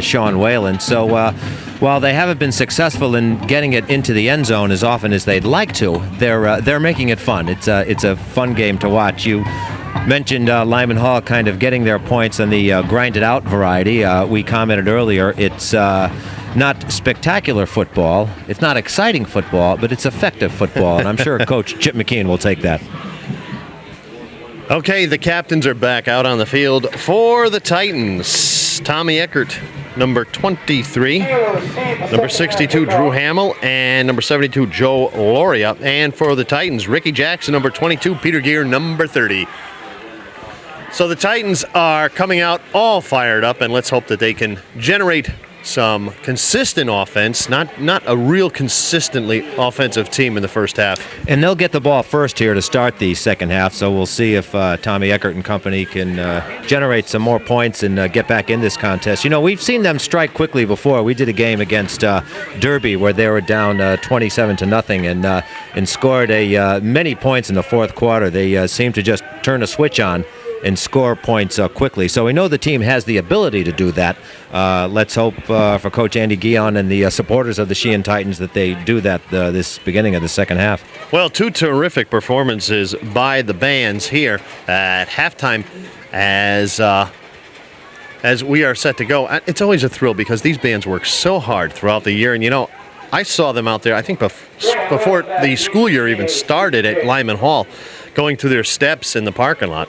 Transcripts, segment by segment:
Sean Whalen. So while they haven't been successful in getting it into the end zone as often as they'd like to, they're making it fun. It's a fun game to watch. You mentioned Lyman Hall kind of getting their points on the grinded out variety. We commented earlier, it's not spectacular football, it's not exciting football, but it's effective football, and I'm sure Coach Chip McKeon will take that. Okay, the captains are back out on the field for the Titans. Tommy Eckert, number 23, number 62, Drew Hamill, and number 72, Joe Loria. And for the Titans, Ricky Jackson, number 22, Peter Gear, number 30. So the Titans are coming out all fired up, and let's hope that they can generate some consistent offense, not a real consistently offensive team in the first half. And they'll get the ball first here to start the second half, so we'll see if Tommy Eckert and company can generate some more points and get back in this contest. You know, we've seen them strike quickly before. We did a game against Derby where they were down 27-0 and scored many points in the fourth quarter. They seemed to just turn a switch on and score points quickly. So we know the team has the ability to do that. Let's hope for Coach Andy Guion and the supporters of the Sheehan Titans that they do that this beginning of the second half. Well, two terrific performances by the bands here at halftime as we are set to go. It's always a thrill because these bands work so hard throughout the year. And, you know, I saw them out there, I think before the school year even started at Lyman Hall, going through their steps in the parking lot.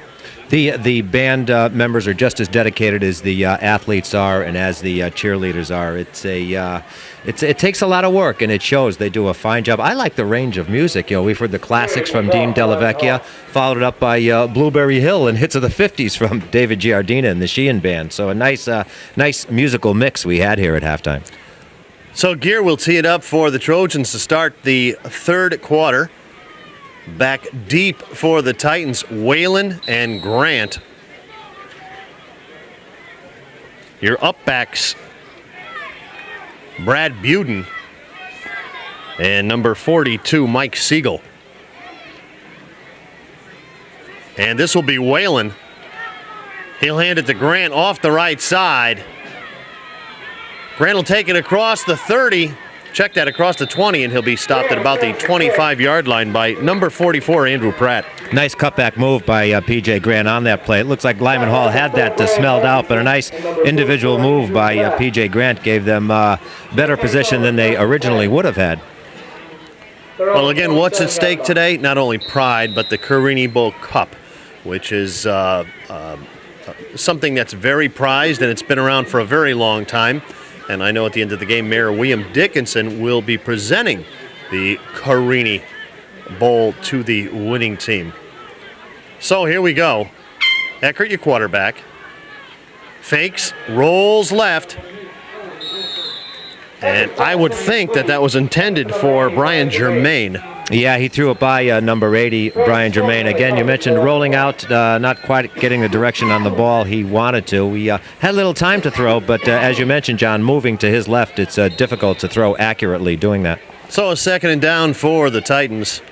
The band members are just as dedicated as the athletes are and as the cheerleaders are. It takes a lot of work, and it shows. They do a fine job. I like the range of music. You know, we've heard the classics from Dean Dellavecchia, followed up by Blueberry Hill and hits of the 50s from David Giardina and the Sheehan Band. So a nice musical mix we had here at halftime. So Gear will tee it up for the Trojans to start the third quarter. Back deep for the Titans, Whalen and Grant. Your up backs, Brad Buden and number 42, Mike Siegel. And this will be Whalen. He'll hand it to Grant off the right side. Grant will take it across the 30. Check that across the 20, and he'll be stopped at about the 25-yard line by number 44, Andrew Pratt. Nice cutback move by P.J. Grant on that play. It looks like Lyman Hall had that smelled out, but a nice individual move by P.J. Grant gave them better position than they originally would have had. Well, again, what's at stake today? Not only pride, but the Carini Bowl Cup, which is something that's very prized, and it's been around for a very long time. And I know at the end of the game, Mayor William Dickinson will be presenting the Carini Bowl to the winning team. So here we go. Eckert, your quarterback. Fakes, rolls left. And I would think that was intended for Brian Germain. Yeah, he threw it by number 80, Brian Germain. Again, you mentioned rolling out, not quite getting the direction on the ball he wanted to. He had a little time to throw, but as you mentioned, John, moving to his left, it's difficult to throw accurately doing that. So a second and down for the Titans.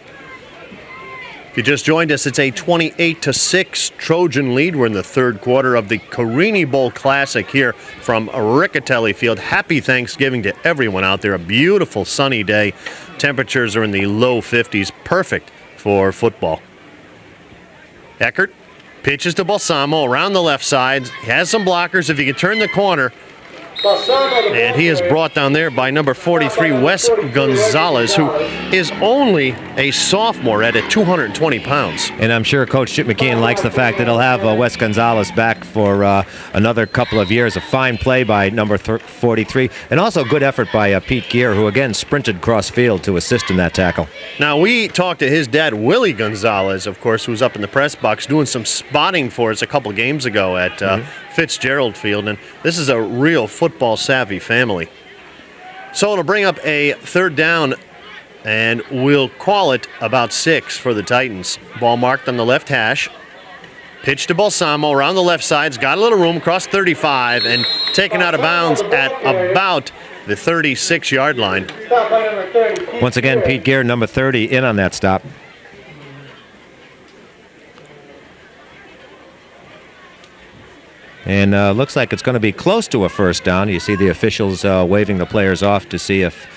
If you just joined us, it's a 28-6 Trojan lead. We're in the third quarter of the Carini Bowl Classic here from Riccatelli Field. Happy Thanksgiving to everyone out there. A beautiful sunny day. Temperatures are in the low 50s. Perfect for football. Eckert pitches to Balsamo around the left side. He has some blockers. If he can turn the corner. And he is brought down there by number 43, Wes Gonzalez, who is only a sophomore at 220 pounds. And I'm sure Coach Chip McKeon likes the fact that he'll have Wes Gonzalez back for another couple of years. A fine play by number 43, and also good effort by Pete Gear, who again sprinted cross field to assist in that tackle. Now, we talked to his dad, Willie Gonzalez, of course, who was up in the press box doing some spotting for us a couple games ago at Fitzgerald Field, and this is a real football-savvy family. So it'll bring up a third down, and we'll call it about 6 for the Titans. Ball marked on the left hash. Pitch to Balsamo around the left side. He's got a little room, across 35, and taken out of bounds at about the 36-yard line. Once again, Pete Gear, number 30, in on that stop. And looks like it's going to be close to a first down. You see the officials waving the players off to see if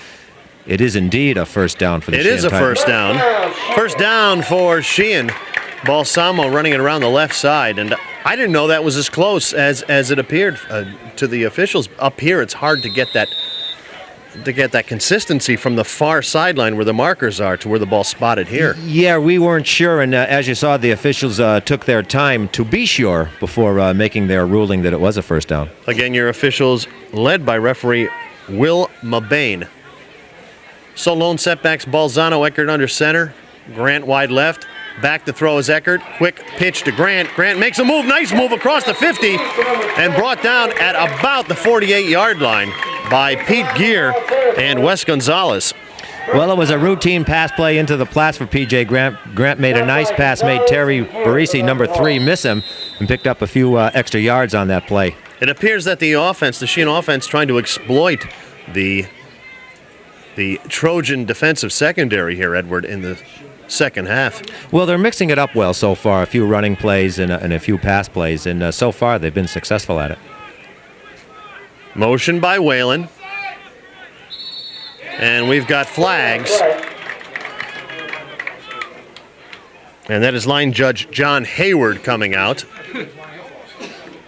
it is indeed a first down for the Sheehan It is a Titans. first down. First down for Sheehan. Balsamo running it around the left side. And I didn't know that was as close as it appeared to the officials. Up here, it's hard to get that consistency from the far sideline where the markers are to where the ball's spotted here. Yeah, we weren't sure, and as you saw, the officials took their time to be sure before making their ruling that it was a first down. Again, your officials led by referee Will Mabane. So lone setbacks, Balzano, Eckert under center, Grant wide left. Back to throw is Eckert. Quick pitch to Grant. Grant makes a move. Nice move across the 50 and brought down at about the 48-yard line by Pete Gear and Wes Gonzalez. Well, it was a routine pass play into the flats for P.J. Grant. Grant made a nice pass, made Terry Barisi, number 3, miss him, and picked up a few extra yards on that play. It appears that the Sheehan offense, trying to exploit the Trojan defensive secondary here, Edward, in the second half. Well, they're mixing it up well so far, a few running plays and a few pass plays, and so far they've been successful at it. Motion by Whalen. And we've got flags. And that is line judge John Hayward coming out.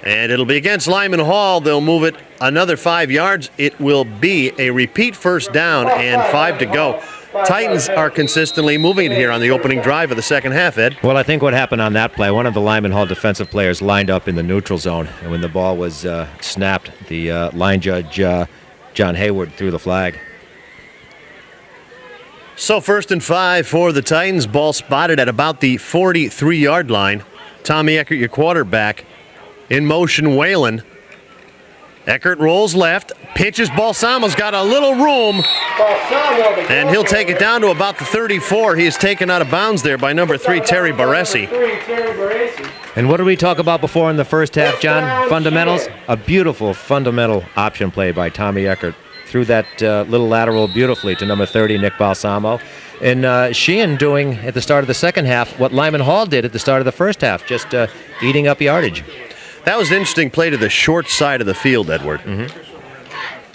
And it'll be against Lyman Hall. They'll move it another 5 yards. It will be a repeat first down and 5 to go. Titans are consistently moving it here on the opening drive of the second half, Ed. Well, I think what happened on that play, one of the Lyman Hall defensive players lined up in the neutral zone, and when the ball was snapped, the line judge, John Hayward, threw the flag. So 1st and 5 for the Titans. Ball spotted at about the 43-yard line. Tommy Eckert, your quarterback. In motion, Whalen. Eckert rolls left, pitches. Balsamo's got a little room, and he'll take it down to about the 34. He is taken out of bounds there by number 3, Terry Baresi. And what did we talk about before in the first half, John? Fundamentals? A beautiful fundamental option play by Tommy Eckert. Threw that little lateral beautifully to number 30, Nick Balsamo. And Sheehan doing at the start of the second half what Lyman Hall did at the start of the first half, just eating up yardage. That was an interesting play to the short side of the field, Edward.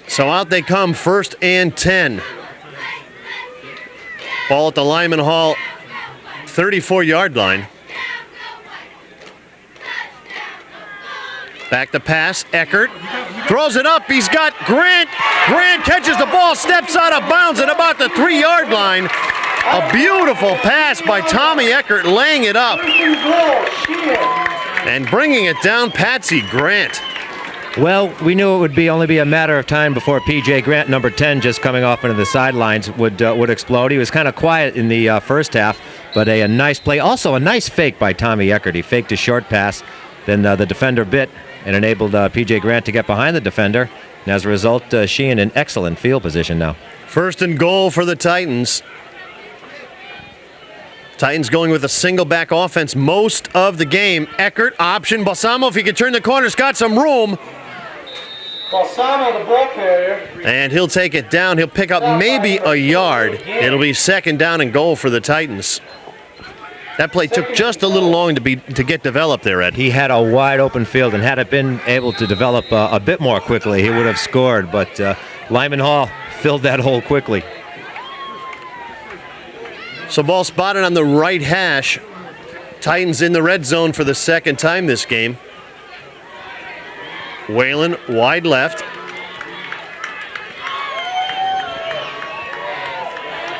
So out they come, 1st and 10. Ball at the Lyman Hall 34-yard line. Back to pass, Eckert throws it up. He's got Grant. Grant catches the ball, steps out of bounds at about the 3-yard line. A beautiful pass by Tommy Eckert, laying it up. And bringing it down, Patsy Grant. Well, we knew it would only be a matter of time before P.J. Grant, number 10, just coming off into the sidelines, would explode. He was kind of quiet in the first half, but a nice play. Also, a nice fake by Tommy Eckert. He faked a short pass, then the defender bit and enabled P.J. Grant to get behind the defender. And as a result, Sheehan in excellent field position now. 1st and goal for the Titans. Titans going with a single back offense most of the game. Eckert, option. Balsamo, if he can turn the corner's got some room. Balsamo, the ball carrier. And he'll take it down. He'll pick up maybe a yard. It'll be 2nd down and goal for the Titans. That play took just a little long to get developed there, Ed. He had a wide open field, and had it been able to develop a bit more quickly, he would have scored. But Lyman Hall filled that hole quickly. So ball spotted on the right hash. Titans in the red zone for the second time this game. Whalen wide left.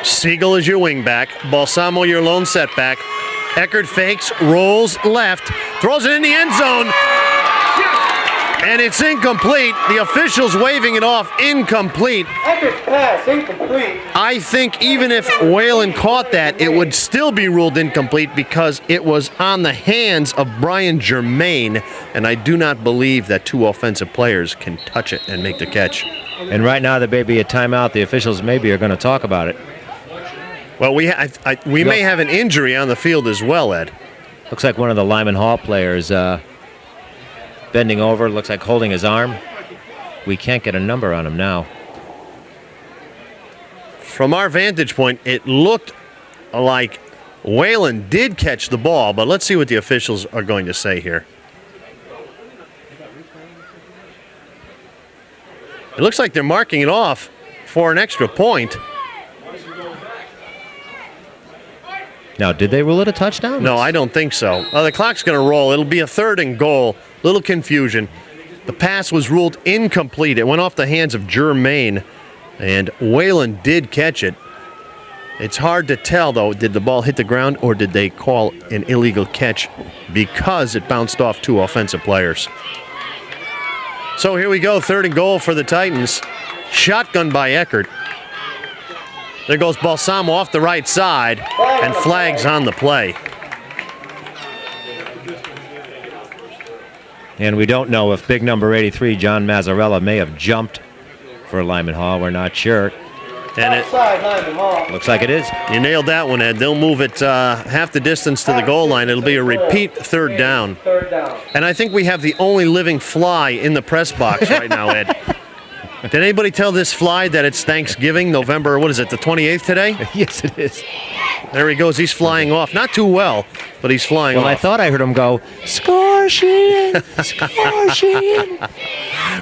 Siegel is your wing back. Balsamo your lone setback. Eckert fakes, rolls left, throws it in the end zone. And it's incomplete. The officials waving it off. Incomplete. Eckert's pass, incomplete. I think even if Whalen caught that, it would still be ruled incomplete because it was on the hands of Brian Germain, and I do not believe that 2 offensive players can touch it and make the catch. And right now there may be a timeout. The officials maybe are going to talk about it. Well, we may have an injury on the field as well, Ed. Looks like one of the Lyman Hall players bending over, looks like holding his arm. We can't get a number on him now. From our vantage point, it looked like Whalen did catch the ball, but let's see what the officials are going to say here. It looks like they're marking it off for an extra point. Now, did they rule it a touchdown? No, I don't think so. The clock's going to roll. It'll be a 3rd and goal. Little confusion. The pass was ruled incomplete. It went off the hands of Germain, and Whalen did catch it. It's hard to tell, though, did the ball hit the ground or did they call an illegal catch because it bounced off 2 offensive players. So here we go, 3rd and goal for the Titans. Shotgun by Eckert. There goes Balsamo off the right side, and flags on the play. And we don't know if big number 83, John Mazzarella, may have jumped for Lyman Hall. We're not sure. And Outside Lyman Hall. Looks like it is. you nailed that one, Ed. They'll move it half the distance to the goal line. It'll be a repeat 3rd down. 3rd down. And I think we have the only living fly in the press box right now, Ed. Did anybody tell this fly that it's Thanksgiving, November, what is it, the 28th today? Yes, it is. There he goes. He's flying off. Not too well, but he's flying Well, I off. thought I heard him go, "Score, Sheehan! Score, Sheehan!"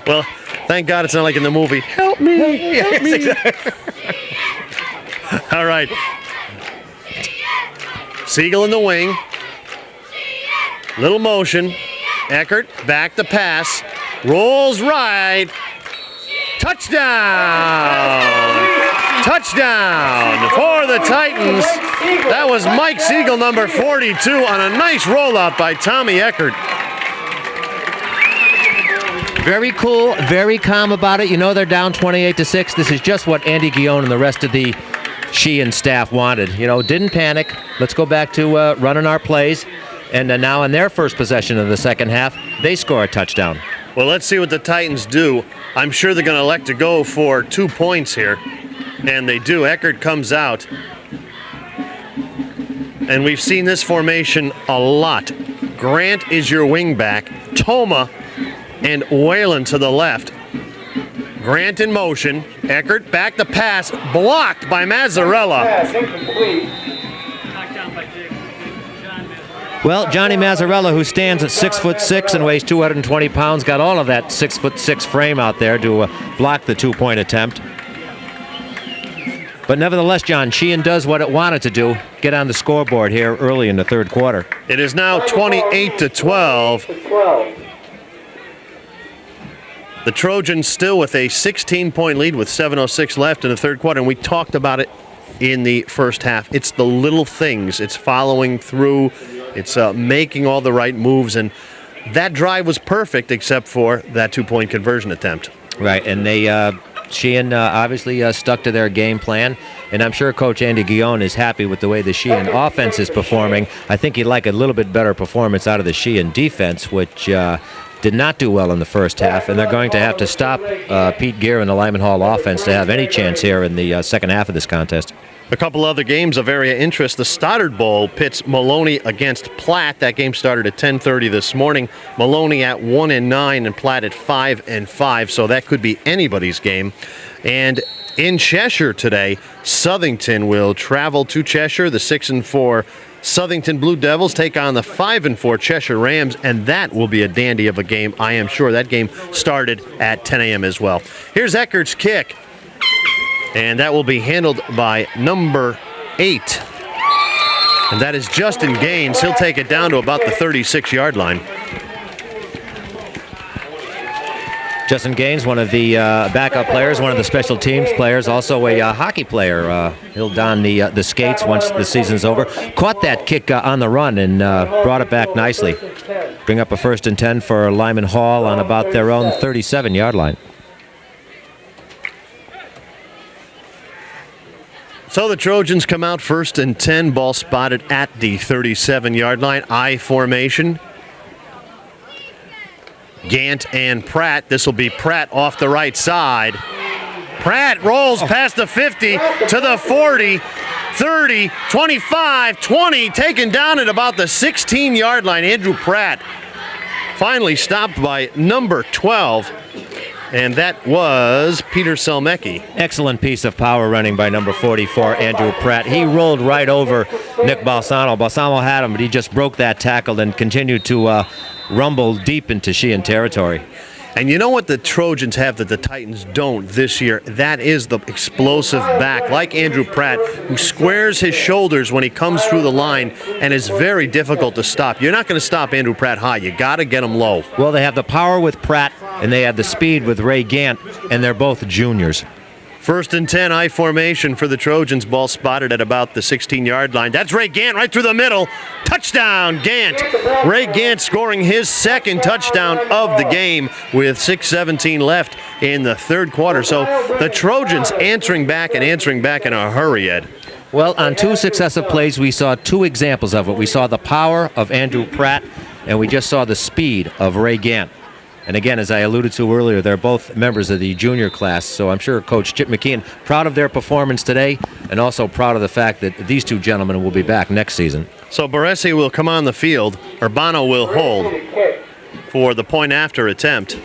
Well, thank God it's not like in the movie. Help me! Help me! All right. Siegel in the wing. Little motion. Eckert back to pass. Rolls right. Touchdown! Touchdown for the Titans. That was Mike Siegel, number 42, on a nice rollout by Tommy Eckert. Very cool, very calm about it. You know they're down 28-6. This is just what Andy Guillaume and the rest of the Sheehan staff wanted. You know, didn't panic. Let's go back to running our plays. And now in their first possession of the second half, they score a touchdown. Well, let's see what the Titans do. I'm sure they're going to elect to go for 2 points here. And they do. Eckert comes out. And we've seen this formation a lot. Grant is your wingback. Toma and Whalen to the left. Grant in motion. Eckert back to pass. Blocked by Mazzarella. Pass incomplete. Well, Johnny Mazzarella, who stands at 6'6" and weighs 220 pounds, got all of that 6'6" frame out there to block the 2-point attempt. But nevertheless, John, Sheehan does what it wanted to do, get on the scoreboard here early in the 3rd quarter. It is now 28-12. 12. The Trojans still with a 16-point lead with 7:06 left in the 3rd quarter, and we talked about it in the first half. It's the little things. It's following through. It's making all the right moves, and that drive was perfect except for that 2-point conversion attempt. Right, and they Sheehan obviously stuck to their game plan, and I'm sure Coach Andy Guillaume is happy with the way the Sheehan offense is performing. I think he'd like a little bit better performance out of the Sheehan defense, which did not do well in the first half, and they're going to have to stop Pete Gear and the Lyman Hall offense to have any chance here in the second half of this contest. A couple other games of area interest. The Stoddard Bowl pits Maloney against Platt. That game started at 10:30 this morning. Maloney at 1-9 and Platt at 5-5, so that could be anybody's game. And in Cheshire today, Southington will travel to Cheshire. The 6-4 Southington Blue Devils take on the 5-4 Cheshire Rams, and that will be a dandy of a game, I am sure. That game started at 10 a.m. as well. Here's Eckert's kick. And that will be handled by number 8. And that is Justin Gaines. He'll take it down to about the 36-yard line. Justin Gaines, one of the backup players, one of the special teams players, also a hockey player. He'll don the skates once the season's over. Caught that kick on the run and brought it back nicely. Bring up a 1st and 10 for Lyman Hall on about their own 37-yard line. So the Trojans come out 1st and 10, ball spotted at the 37-yard line. I formation. Gant and Pratt. This will be Pratt off the right side. Pratt rolls past the 50 to the 40, 30, 25, 20, taken down at about the 16-yard line. Andrew Pratt finally stopped by number 12. And that was Peter Selmecki. Excellent piece of power running by number 44, Andrew Pratt. He rolled right over Nick Balsamo. Balsamo had him, but he just broke that tackle and continued to rumble deep into Sheehan territory. And you know what the Trojans have that the Titans don't this year? That is the explosive back, like Andrew Pratt, who squares his shoulders when he comes through the line and is very difficult to stop. You're not going to stop Andrew Pratt high. You got to get him low. Well, they have the power with Pratt, and they have the speed with Ray Gant, and they're both juniors. 1st and 10, I formation for the Trojans. Ball spotted at about the 16-yard line. That's Ray Gant right through the middle. Touchdown, Gant. Ray Gant scoring his second touchdown of the game with 6:17 left in the third quarter. So the Trojans answering back in a hurry, Ed. Well, on 2 successive plays, we saw 2 examples of it. We saw the power of Andrew Pratt, and we just saw the speed of Ray Gant. And again, as I alluded to earlier, they're both members of the junior class, so I'm sure Coach Chip McKeon proud of their performance today and also proud of the fact that these 2 gentlemen will be back next season. So Baresi will come on the field. Urbano will hold for the point after attempt.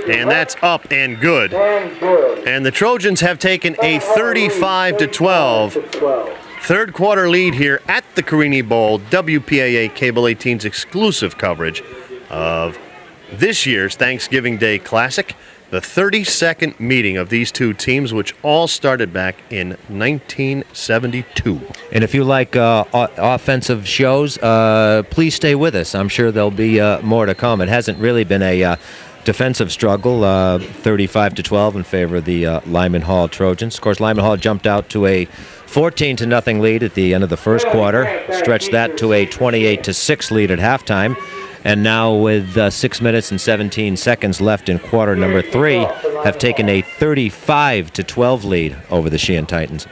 And that's up and good. And the Trojans have taken a 35-12 third quarter lead here at the Carini Bowl. WPAA Cable 18's exclusive coverage of this year's Thanksgiving Day Classic, the 32nd meeting of these 2 teams, which all started back in 1972. And if you like offensive shows, please stay with us. I'm sure there'll be more to come. It hasn't really been a defensive struggle, 35-12 in favor of the Lyman Hall Trojans. Of course, Lyman Hall jumped out to a 14-0 lead at the end of the first quarter, stretched that to a 28-6 lead at halftime, and now with 6 minutes and 17 seconds left in quarter number 3, have taken a 35-12 lead over the Sheehan Titans.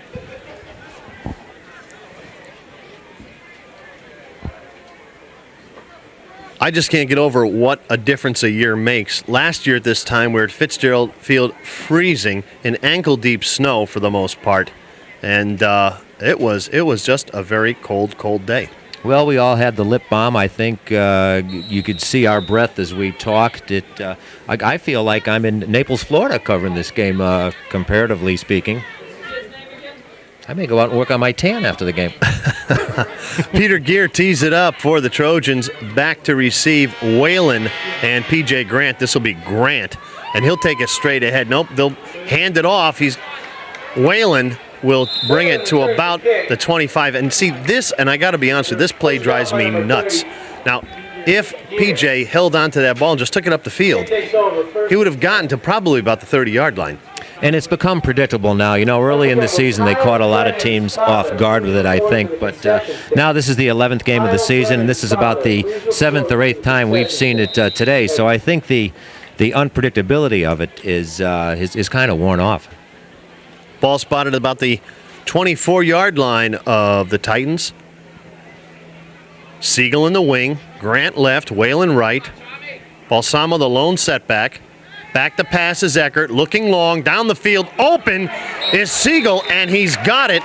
I just can't get over what a difference a year makes. Last year at this time, we were at Fitzgerald Field freezing in ankle-deep snow for the most part, and it was just a very cold day. Well, we all had the lip balm. I think you could see our breath as we talked. I feel like I'm in Naples, Florida, covering this game, comparatively speaking. I may go out and work on my tan after the game. Peter Gear tees it up for the Trojans. Back to receive Whalen and P.J. Grant. This will be Grant, and he'll take it straight ahead. Nope, they'll hand it off. Whalen will bring it to about the 25. And see this, and I got to be honest with you, this play drives me nuts. Now, if P.J. held onto that ball and just took it up the field, he would have gotten to probably about the 30-yard line. And it's become predictable now. You know, early in the season, they caught a lot of teams off guard with it, I think. But now this is the 11th game of the season, and this is about the 7th or 8th time we've seen it today. So I think the unpredictability of it is kind of worn off. Ball spotted about the 24-yard line of the Titans. Siegel in the wing, Grant left, Whalen right. Balsamo the lone setback. Back to pass is Eckert, looking long, down the field, open is Siegel, and he's got it.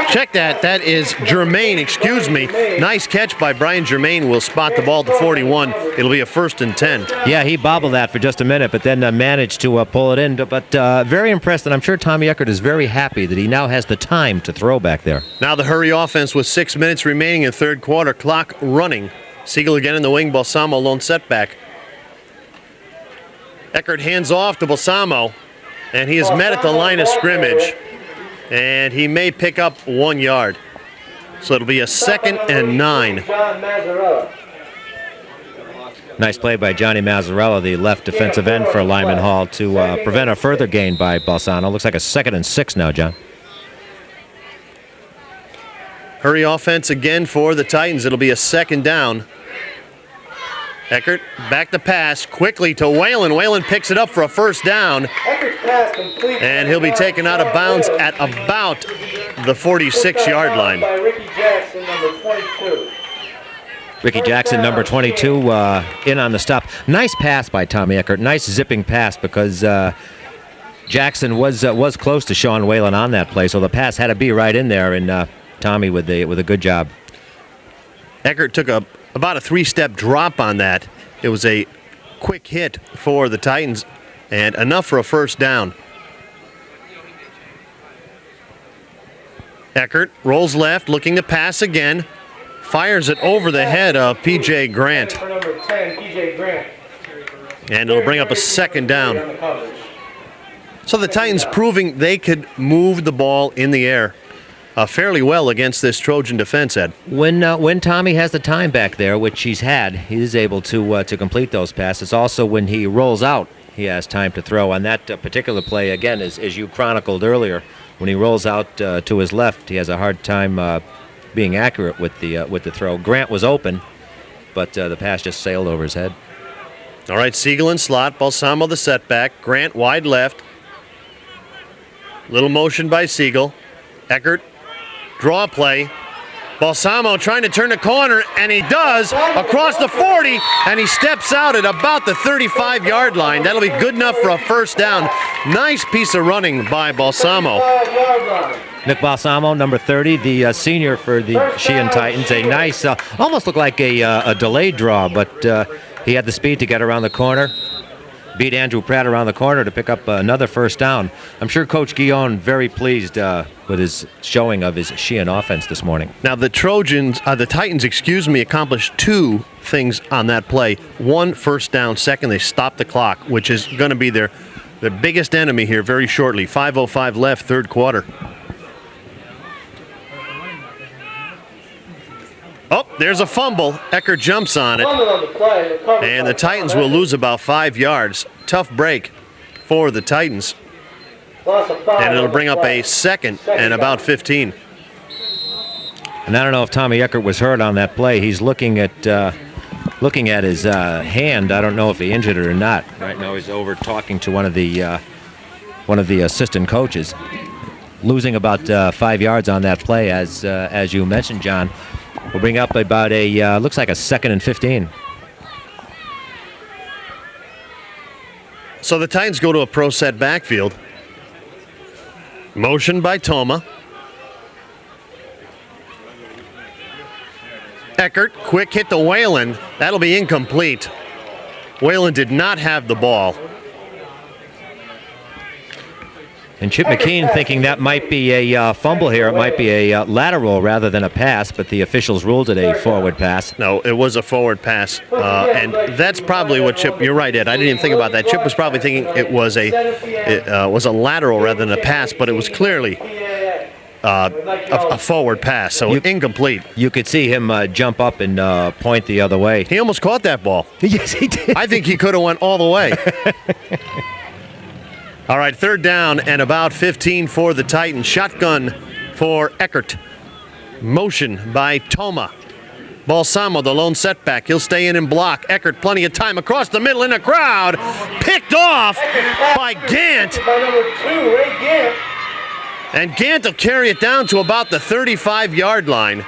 Check that, that is Germain, excuse me. Nice catch by Brian Germain, will spot the ball at the 41. It'll be a 1st and 10. Yeah, he bobbled that for just a minute, but then managed to pull it in. But very impressed, and I'm sure Tommy Eckert is very happy that he now has the time to throw back there. Now the hurry offense with 6 minutes remaining in third quarter, clock running. Siegel again in the wing, Balsamo lone setback. Eckert hands off to Balsamo, and he is met at the line of scrimmage, and he may pick up 1 yard. So it'll be a 2nd and 9. Nice play by Johnny Mazzarella, the left defensive end for Lyman Hall, to prevent a further gain by Balsamo. Looks like a 2nd and 6 now, John. Hurry offense again for the Titans. It'll be a 2nd down. Eckert back to pass quickly to Whalen. Whalen picks it up for a 1st down. And he'll be taken out of bounds at about the 46-yard line. Ricky Jackson, number 22, in on the stop. Nice pass by Tommy Eckert. Nice zipping pass because Jackson was close to Sean Whalen on that play, so the pass had to be right in there, and Tommy with a good job. Eckert took about a 3-step drop on that. It was a quick hit for the Titans and enough for a 1st down. Eckert rolls left, looking to pass again. fires it over the head of P.J. Grant. For number 10, P.J. Grant. And it'll bring up a second down. So the Titans proving they could move the ball in the air fairly well against this Trojan defense, Ed. When Tommy has the time back there, which he's had, he is able to complete those passes. Also, when he rolls out, he has time to throw. On that particular play, again, as you chronicled earlier, when he rolls out to his left, he has a hard time being accurate with the throw. Grant was open, but the pass just sailed over his head. All right, Siegel in slot, Balsamo the setback, Grant wide left. Little motion by Siegel. Eckert, draw play. Balsamo trying to turn the corner, and he does, across the 40, and he steps out at about the 35-yard line. That'll be good enough for a first down. Nice piece of running by Balsamo. Nick Balsamo, number 30, the senior for the Sheehan Titans. A nice, almost looked like a delayed draw, but he had the speed to get around the corner. Beat Andrew Pratt around the corner to pick up another first down. I'm sure Coach Guillon very pleased with his showing of his Sheehan offense this morning. Now the Titans, accomplished two things on that play. One, first down. Second, they stopped the clock, which is going to be their biggest enemy here very shortly. 5:05 left, third quarter. Oh, there's a fumble. Eckert jumps on it. And the Titans will lose about 5 yards. Tough break for the Titans. And it'll bring up a second and about 15. And I don't know if Tommy Eckert was hurt on that play. He's looking at his hand. I don't know if he injured it or not. Right now he's over talking to one of the assistant coaches. Losing about 5 yards on that play, as you mentioned, John. We'll bring up about looks like a second and 15. So the Titans go to a pro set backfield. Motion by Toma. Eckert, quick hit to Whalen. That'll be incomplete. Whalen did not have the ball. And Chip McKean thinking that might be a fumble here. It might be a lateral rather than a pass, but the officials ruled it a forward pass. No, it was a forward pass. And that's probably what Chip, you're right, Ed. I didn't even think about that. Chip was probably thinking it was a lateral rather than a pass, but it was clearly a forward pass, so incomplete. You could see him jump up and point the other way. He almost caught that ball. Yes, he did. I think he could have went all the way. All right, third down and about 15 for the Titans. Shotgun for Eckert. Motion by Toma. Balsamo, the lone setback. He'll stay in and block. Eckert, plenty of time across the middle in the crowd. Picked off by Gant. By number 2, Ray Gant. And Gant will carry it down to about the 35-yard line.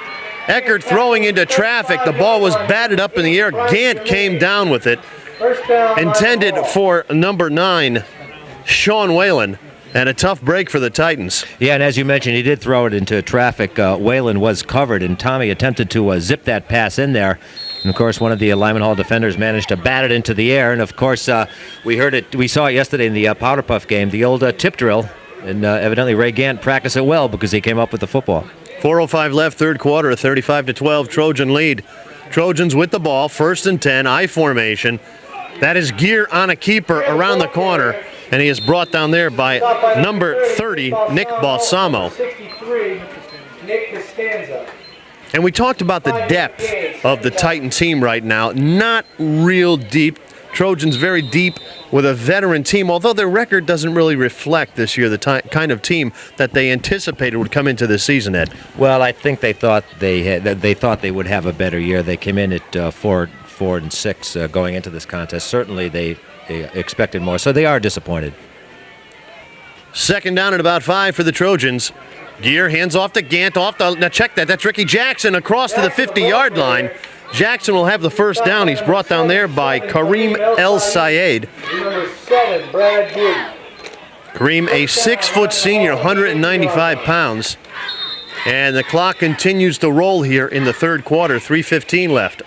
Eckert throwing into traffic. The ball was batted up in the air. Gant came down with it. Intended for number 9. Sean Whalen, and a tough break for the Titans. Yeah, and as you mentioned, he did throw it into traffic. Whalen was covered, and Tommy attempted to zip that pass in there. And, of course, one of the Lyman Hall defenders managed to bat it into the air. And, of course, we saw it yesterday in the Powder Puff game, the old tip drill. And evidently Ray Gant practiced it well because he came up with the football. 4:05 left, third quarter, a 35-12 Trojan lead. Trojans with the ball, first and 10, I formation. That is Gear on a keeper around the corner. And he is brought down there by number 30, Nick Balsamo. 63, Nick Costanza. And we talked about the depth of the Titan team right now. Not real deep. Trojans very deep with a veteran team, although their record doesn't really reflect this year the kind of team that they anticipated would come into this season, Ed. Well, I think they thought they would have a better year. They came in at 4-6 going into this contest. Certainly they expected more, so they are disappointed. Second down at about 5 for the Trojans. Gear hands off to Gant. Now check that. That's Ricky Jackson across to the 50-yard line. Jackson will have the first down. He's brought down there by Kareem El Sayed. Number 7, Brad Goody. Kareem, a 6-foot senior, 195 pounds. And the clock continues to roll here in the third quarter. 3:15 left.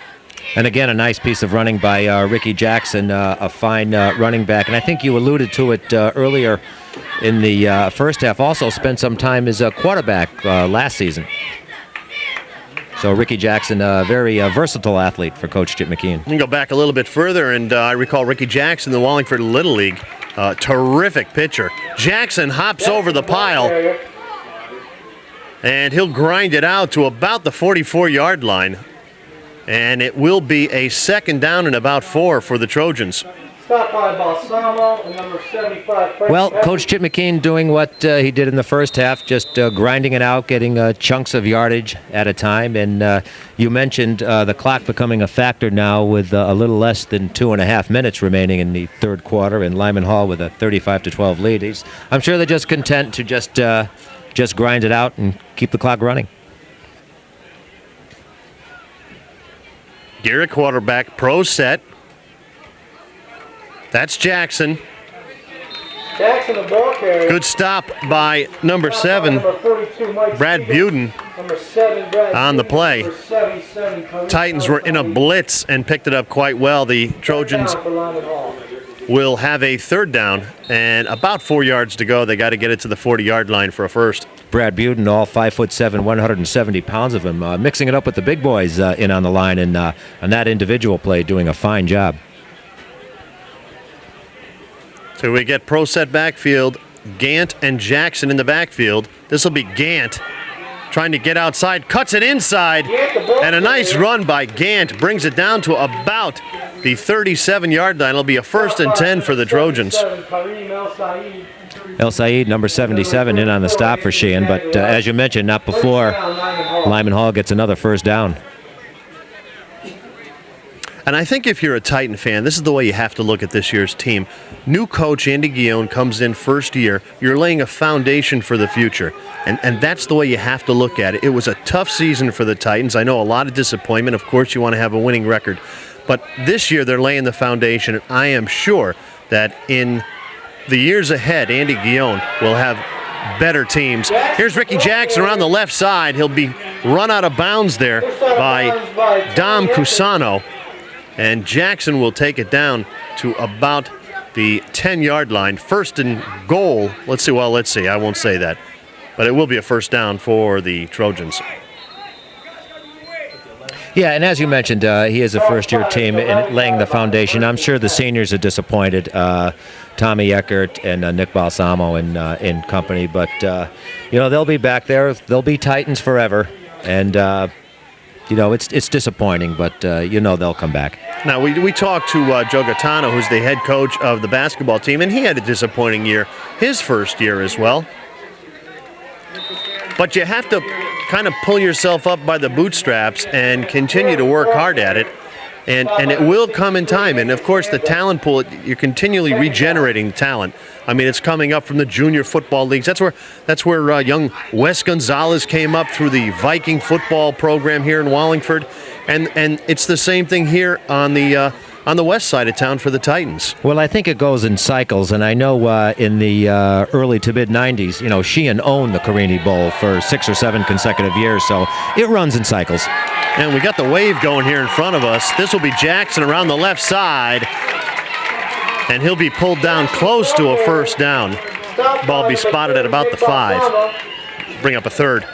And again, a nice piece of running by Ricky Jackson, a fine running back. And I think you alluded to it earlier in the first half. Also spent some time as a quarterback last season. So Ricky Jackson, a very versatile athlete for Coach Chip McKeon. You can go back a little bit further, and I recall Ricky Jackson, the Wallingford Little League, terrific pitcher. Jackson hops over the pile, and he'll grind it out to about the 44-yard line. And it will be a second down and about 4 for the Trojans. Stopped by Balsamo and number 75. Well, Coach Chip McKean doing what he did in the first half, just grinding it out, getting chunks of yardage at a time. And you mentioned the clock becoming a factor now with a little less than 2.5 minutes remaining in the third quarter, and Lyman Hall with a 35-12 lead. I'm sure they're just content to just grind it out and keep the clock running. Garrett quarterback, pro set. That's Jackson. Jackson, the ball carrier. Good stop by number 7, Number 42, Mike Brad Stevens. Buden. Number 7, Brad on the Stevens. play. Number 77, Carini. Titans were in a blitz and picked it up quite well. The Trojans Down for Lyman Hall. will have a third down and about 4 yards to go. They got to get it to the 40-yard line for a first. Brad Buden, all 5'7", 170 pounds of him, mixing it up with the big boys in on the line, and that individual play doing a fine job. So we get pro set backfield, Gant and Jackson in the backfield. This will be Gant trying to get outside, cuts it inside, and a nice run by Gant brings it down to about the 37-yard line. It'll be a 1st and 10 for the Trojans. El Said, number 77, in on the stop for Sheehan, but as you mentioned, not before Lyman Hall gets another first down. And I think if you're a Titan fan, this is the way you have to look at this year's team. New coach Andy Guillon comes in first year. You're laying a foundation for the future. And that's the way you have to look at it. It was a tough season for the Titans. I know a lot of disappointment. Of course, you want to have a winning record. But this year, they're laying the foundation. And I am sure that in the years ahead, Andy Guillon will have better teams. Here's Ricky Jackson around the left side. He'll be run out of bounds there by Dom Cusano. And Jackson will take it down to about the 10-yard line. 1st and goal. Let's see. I won't say that. But it will be a first down for the Trojans. Yeah, and as you mentioned, he is a first-year team in laying the foundation. I'm sure the seniors are disappointed, Tommy Eckert and Nick Balsamo and company. But, they'll be back there. They'll be Titans forever. And, it's disappointing, but, they'll come back. Now, we talked to Joe Gaetano, who's the head coach of the basketball team, and he had a disappointing year, his first year as well. But you have to kind of pull yourself up by the bootstraps and continue to work hard at it. And it will come in time. And, of course, the talent pool, you're continually regenerating talent. I mean, it's coming up from the junior football leagues. That's where young Wes Gonzalez came up through the Viking football program here in Wallingford. And it's the same thing here on the west side of town for the Titans. Well, I think it goes in cycles, and I know in the early to mid-'90s, Sheehan owned the Carini Bowl for 6 or 7 consecutive years, so it runs in cycles. And we got the wave going here in front of us. This will be Jackson around the left side, and he'll be pulled down close to a first down. Ball be spotted at about the 5. Bring up a third.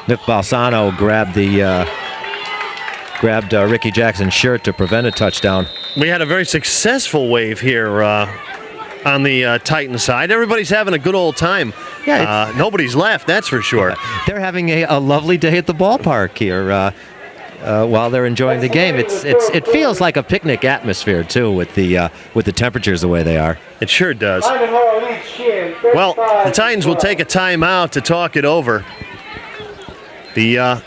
Nick Balsano grabbed Ricky Jackson's shirt to prevent a touchdown. We had a very successful wave here on the Titan side. Everybody's having a good old time. Yeah, nobody's left, that's for sure. They're having a lovely day at the ballpark here while they're enjoying the game. It feels like a picnic atmosphere too, with the temperatures the way they are. It sure does. Well, the Titans will take a timeout to talk it over. The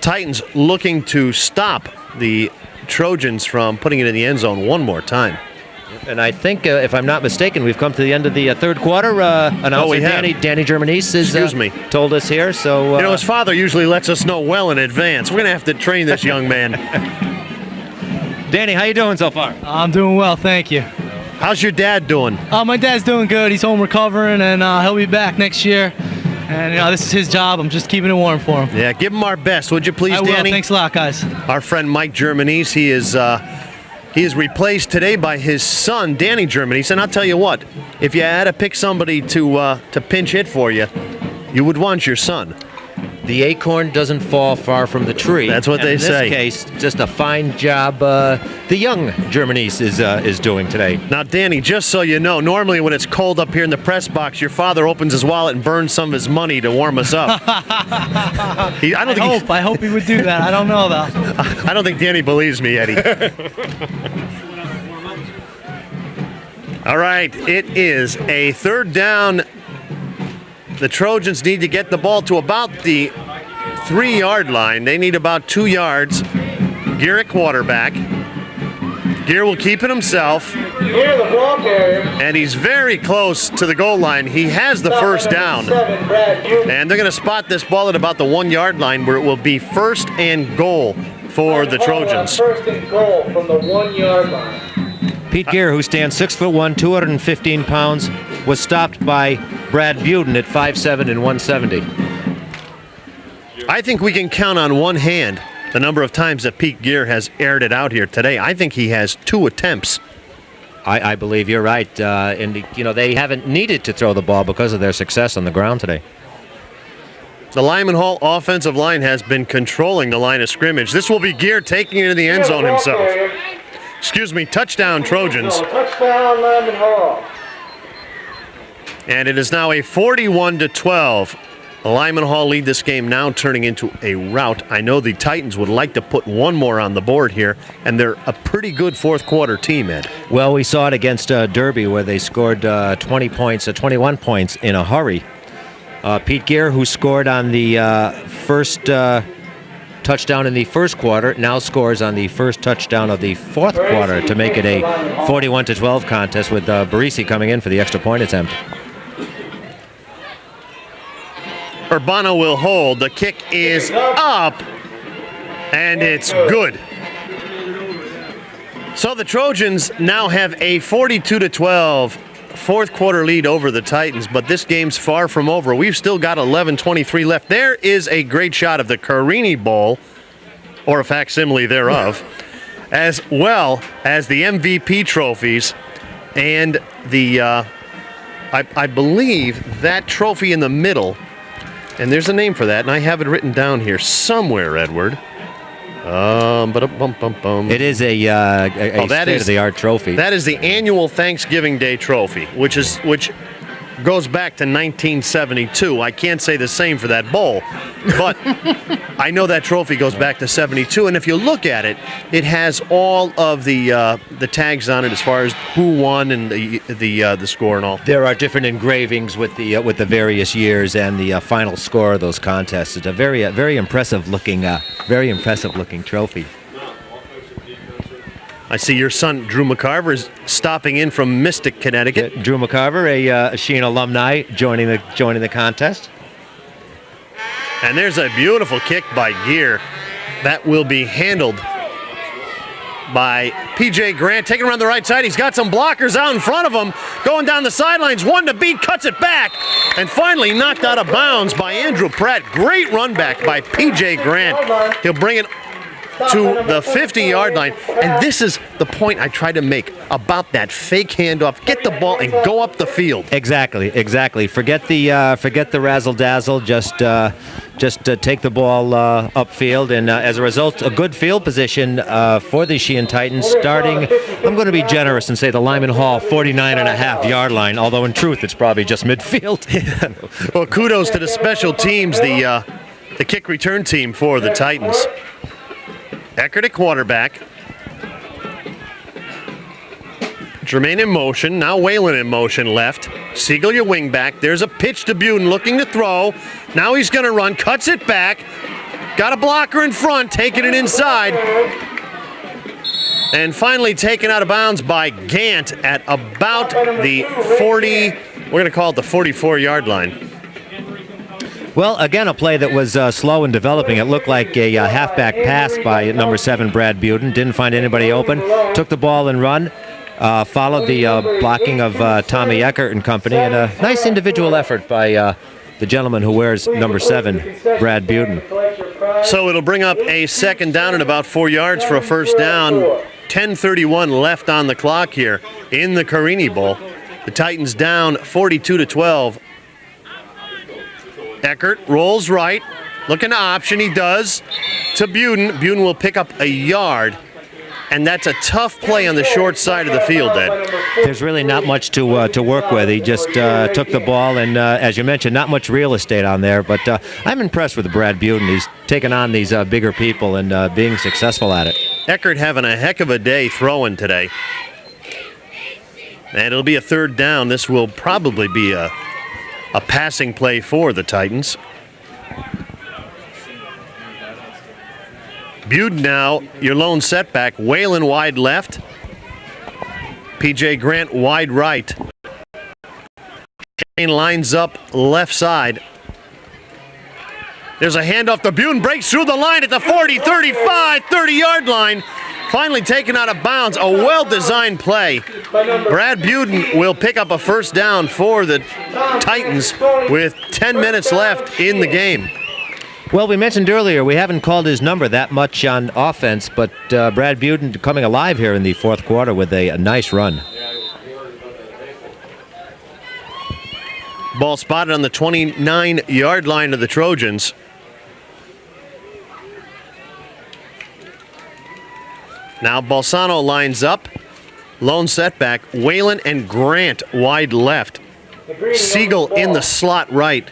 Titans looking to stop the Trojans from putting it in the end zone one more time. And I think, if I'm not mistaken, we've come to the end of the third quarter. Announcer Danny Germanese has told us here. So his father usually lets us know well in advance. We're going to have to train this young man. Danny, how you doing so far? I'm doing well, thank you. How's your dad doing? My dad's doing good. He's home recovering, and he'll be back next year. And this is his job. I'm just keeping it warm for him. Yeah, give him our best, would you please, I will. Danny? Thanks a lot, guys. Our friend Mike Germanese, he is replaced today by his son, Danny Germanese. And I'll tell you what, if you had to pick somebody to pinch hit for you, you would want your son. The acorn doesn't fall far from the tree. That's what they say. In this case, just a fine job the young Germanese is doing today. Now, Danny, just so you know, normally when it's cold up here in the press box, your father opens his wallet and burns some of his money to warm us up. I hope he would do that. I don't know, though. I don't think Danny believes me, Eddie. All right, it is a third down. The Trojans need to get the ball to about the 3-yard line. They need about 2 yards. Gear at quarterback. Gear will keep it himself. Here, the ball carrier. And he's very close to the goal line. He has the first down. 7, Brad Butte. And they're going to spot this ball at about the 1-yard line where it will be first and goal for the Trojans. First and goal from the 1-yard line. Pete Gear, who stands 6'1", 215 pounds, was stopped by Brad Buden at 5'7" and 170. I think we can count on one hand the number of times that Pete Gear has aired it out here today. I think he has 2 attempts. I believe you're right. And, they haven't needed to throw the ball because of their success on the ground today. The Lyman Hall offensive line has been controlling the line of scrimmage. This will be Gear taking it into the end zone himself. Excuse me, touchdown Trojans. Touchdown, Lyman Hall. And it is now a 41-12. The Lyman Hall lead this game now turning into a rout. I know the Titans would like to put one more on the board here, and they're a pretty good fourth quarter team, Ed. Well, we saw it against Derby where they scored 21 points in a hurry. Pete Gear, who scored on the first touchdown in the first quarter, now scores on the first touchdown of the fourth quarter to make it a 41-12 contest with Barisi coming in for the extra point attempt. Urbano will hold. The kick is up, and it's good. So the Trojans now have a 42-12 fourth quarter lead over the Titans, but this game's far from over. We've still got 11:23 left. There is a great shot of the Carini Bowl, or a facsimile thereof, as well as the MVP trophies and the, I believe, that trophy in the middle. And there's a name for that, and I have it written down here somewhere, Edward. It is a state-of-the-art trophy. That is the annual Thanksgiving Day trophy, which goes back to 1972. I can't say the same for that bowl, but I know that trophy goes back to 72. And if you look at it, it has all of the tags on it as far as who won and the score and all. There are different engravings with the various years and the final score of those contests. It's a very impressive looking trophy. I see your son, Drew McCarver, is stopping in from Mystic, Connecticut. Drew McCarver, a Sheen alumni, joining the contest. And there's a beautiful kick by Gear. That will be handled by P.J. Grant. Taking around the right side. He's got some blockers out in front of him. Going down the sidelines. One to beat. Cuts it back. And finally knocked out of bounds by Andrew Pratt. Great run back by P.J. Grant. He'll bring it to the 50-yard line. And this is the point I tried to make about that fake handoff. Get the ball and go up the field. Exactly. Forget the razzle-dazzle. Just take the ball upfield. And as a result, a good field position for the Sheehan Titans starting, I'm going to be generous and say the Lyman Hall 49.5-yard line, although in truth it's probably just midfield. Well, kudos to the special teams, the kick return team for the Titans. Eckert at quarterback. Jermaine in motion. Now Whalen in motion left. Siegel your wing back. There's a pitch to Buden looking to throw. Now he's going to run. Cuts it back. Got a blocker in front. Taking it inside. And finally taken out of bounds by Gant at about the 40, we're going to call it the 44-yard line. Well, again, a play that was slow in developing. It looked like a halfback pass by number 7, Brad Buden. Didn't find anybody open. Took the ball and run. Followed the blocking of Tommy Eckert and company. And a nice individual effort by the gentleman who wears number 7, Brad Buden. So it'll bring up a second down and about 4 yards for a first down. 10:31 left on the clock here in the Carini Bowl. The Titans down 42-12. Eckert rolls right, looking to option. He does to Buden. Buden will pick up a yard. And that's a tough play on the short side of the field, Ed. There's really not much to work with. He just took the ball, and as you mentioned, not much real estate on there. But I'm impressed with Brad Buden. He's taken on these bigger people and being successful at it. Eckert having a heck of a day throwing today. And it'll be a third down. This will probably be a passing play for the Titans. Buden now, your lone setback. Whalen wide left. P.J. Grant wide right. Shane lines up left side. There's a handoff to Buden. Breaks through the line at the 40, 35, 30-yard line. Finally taken out of bounds. A well-designed play. Brad Buden will pick up a first down for the Titans with 10 minutes left in the game. Well, we mentioned earlier we haven't called his number that much on offense, but Brad Buden coming alive here in the fourth quarter with a nice run. Ball spotted on the 29-yard line of the Trojans. Now Balsano lines up. Lone setback. Whalen and Grant wide left. Siegel in the slot right.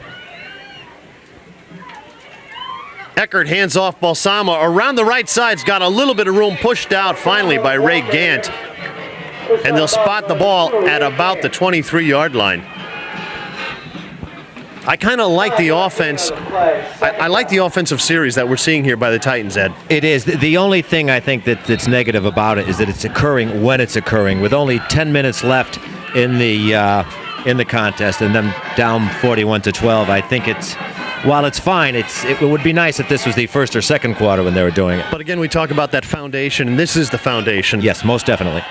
Eckert hands off Balsamo. Around the right side's got a little bit of room, pushed out finally by Ray Gant. And they'll spot the ball at about the 23-yard line. I kind of like the offense. I like the offensive series that we're seeing here by the Titans, Ed. It is. The only thing I think that's negative about it is that it's occurring when it's occurring. With only 10 minutes left in the contest and them down 41-12, I think it's... While it's fine, it would be nice if this was the first or second quarter when they were doing it. But again, we talk about that foundation, and this is the foundation. Yes, most definitely.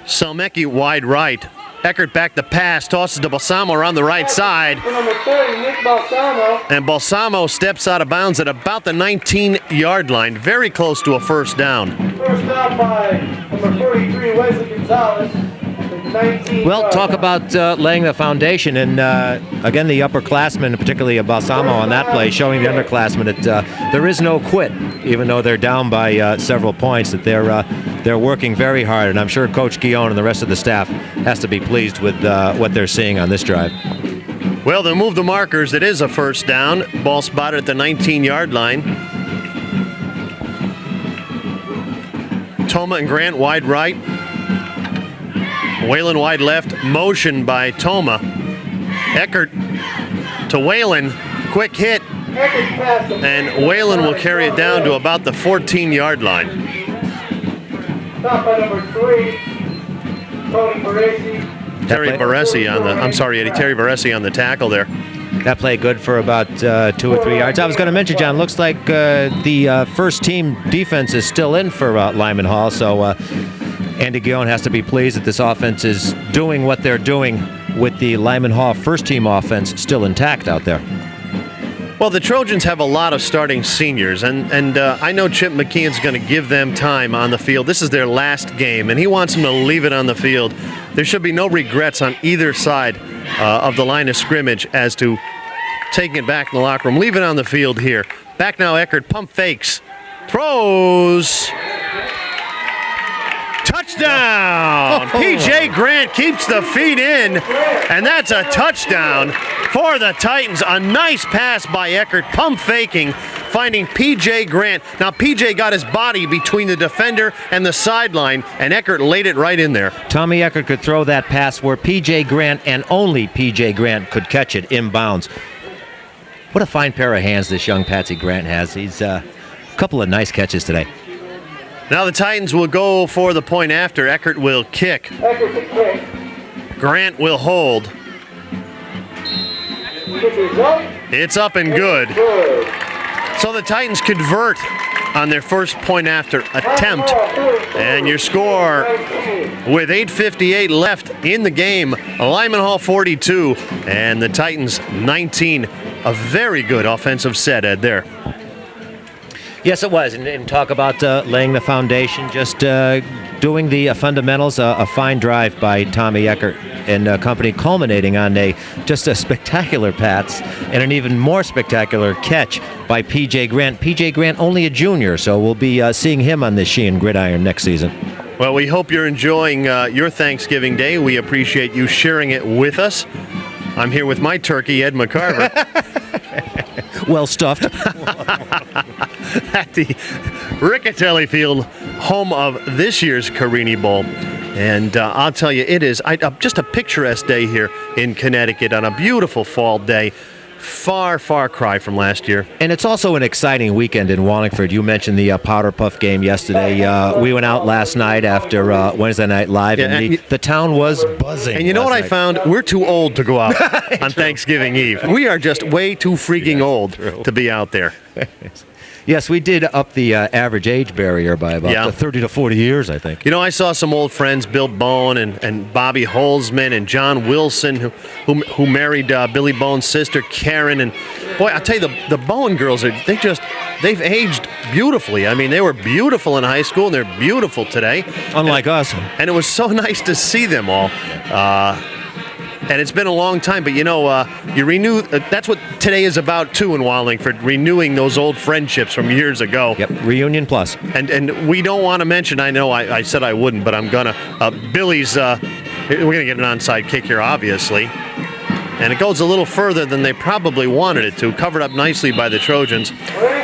Selmecki wide right. Eckert back to pass, tosses to Balsamo around the right side. Number 30, Nick Balsamo. And Balsamo steps out of bounds at about the 19-yard line, very close to a first down. First down by number 43, Wesley Gonzalez. Well, talk about laying the foundation, and again, the upperclassmen, particularly Balsamo on that play, showing the underclassmen that there is no quit, even though they're down by several points, that they're working very hard, and I'm sure Coach Guillon and the rest of the staff has to be pleased with what they're seeing on this drive. Well, they'll move the markers. It is a first down. Ball spotted at the 19-yard line. Toma and Grant wide right. Whalen wide left, motion by Toma. Eckert to Whalen, quick hit, and Whalen will carry it down to about the 14-yard line. Stop by number 3, Tony Baresi. Terry Baresi on the tackle there. That play good for about 2 or 3 yards. I was going to mention, John, looks like the first team defense is still in for Lyman Hall, so Andy Guillon has to be pleased that this offense is doing what they're doing with the Lyman Hall first team offense still intact out there. Well, the Trojans have a lot of starting seniors, and I know Chip McKeon's going to give them time on the field. This is their last game, and he wants them to leave it on the field. There should be no regrets on either side of the line of scrimmage as to taking it back in the locker room. Leave it on the field here. Back now, Eckert, pump fakes, throws. Touchdown! P.J. Grant keeps the feet in, and that's a touchdown for the Titans. A nice pass by Eckert, pump faking, finding P.J. Grant. Now, P.J. got his body between the defender and the sideline, and Eckert laid it right in there. Tommy Eckert could throw that pass where P.J. Grant and only P.J. Grant could catch it inbounds. What a fine pair of hands this young Patsy Grant has. He's a couple of nice catches today. Now the Titans will go for the point after. Eckert will kick. Eckert to kick. Grant will hold. Kick is up. It's up and good. Good. So the Titans convert on their first point after attempt. And your score with 8:58 left in the game, Lyman Hall 42 and the Titans 19. A very good offensive set, Ed, there. Yes, it was. And talk about laying the foundation, just doing the fundamentals, a fine drive by Tommy Eckert. and company, culminating on just a spectacular pass and an even more spectacular catch by P.J. Grant. P.J. Grant only a junior, so we'll be seeing him on the Sheehan Gridiron next season. Well, we hope you're enjoying your Thanksgiving Day. We appreciate you sharing it with us. I'm here with my turkey, Ed McCarver. Well stuffed. At the Riccatelli Field, home of this year's Carini Bowl. And I'll tell you, it is just a picturesque day here in Connecticut on a beautiful fall day. Far cry from last year. And it's also an exciting weekend in Wallingford. You mentioned the Powder Puff game yesterday. We went out last night after Wednesday Night Live, and the town was buzzing. And you know what I found? We're too old to go out on Thanksgiving Eve. We are just way too freaking old to be out there. Yes, we did up the average age barrier by about 30 to 40 years, I think. You know, I saw some old friends, Bill Bone and Bobby Holzman and John Wilson, who married Billy Bone's sister, Karen. And boy, I'll tell you, the Bone girls, they've aged beautifully. I mean, they were beautiful in high school, and they're beautiful today. Unlike us. And it was so nice to see them all. And it's been a long time, but you know, you renew. That's what today is about too in Wallingford, renewing those old friendships from years ago. Yep, reunion plus. And we don't want to mention. I know I said I wouldn't, but I'm gonna. Billy's. We're gonna get an onside kick here, obviously, and it goes a little further than they probably wanted it to. Covered up nicely by the Trojans.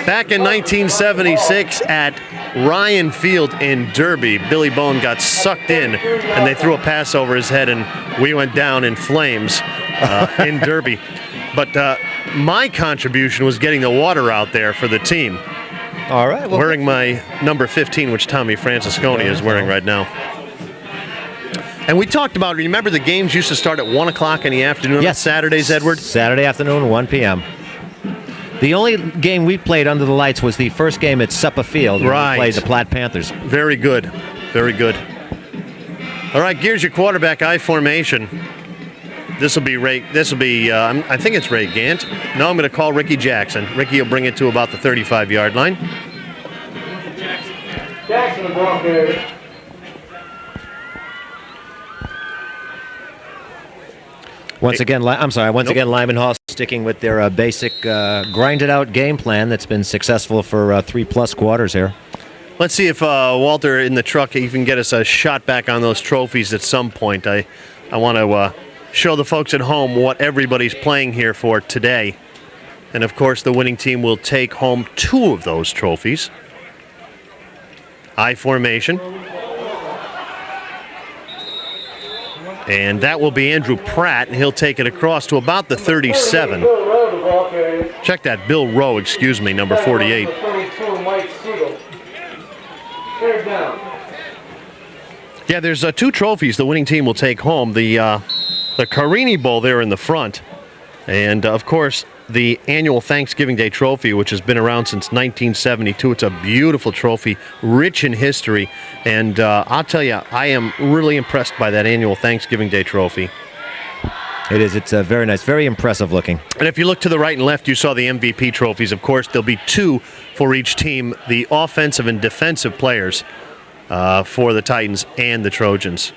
Back in 1976 at Ryan Field in Derby, Billy Bone got sucked in, and they threw a pass over his head, and we went down in flames in Derby. But my contribution was getting the water out there for the team. All right. Well, wearing my number 15, which Tommy Francisconi is wearing right now. And we talked about, remember the games used to start at 1 o'clock in the afternoon on Saturdays, Edward? Saturday afternoon, 1 p.m. The only game we played under the lights was the first game at Suppa Field. Right. We played the Platte Panthers. Very good. Very good. All right, Gears, your quarterback I formation. This will be I think it's Ray Gant. No, I'm going to call Ricky Jackson. Ricky will bring it to about the 35-yard line. Jackson, the ball carrier. Once again, Lyman Hall sticking with their basic grinded-out game plan that's been successful for 3+ quarters here. Let's see if Walter in the truck can get us a shot back on those trophies at some point. I want to show the folks at home what everybody's playing here for today. And, of course, the winning team will take home 2 of those trophies. I formation. And that will be Andrew Pratt, and he'll take it across to about the 37. Check that, Bill Rowe, excuse me, number 48. Yeah, there's 2 trophies the winning team will take home. The Carini Bowl there in the front, and, of course, the annual Thanksgiving Day trophy, which has been around since 1972. It's a beautiful trophy, rich in history, and I'll tell you, I am really impressed by that annual Thanksgiving Day trophy. It is. It's very nice, very impressive looking. And if you look to the right and left, you saw the MVP trophies. Of course, there'll be 2 for each team, the offensive and defensive players for the Titans and the Trojans.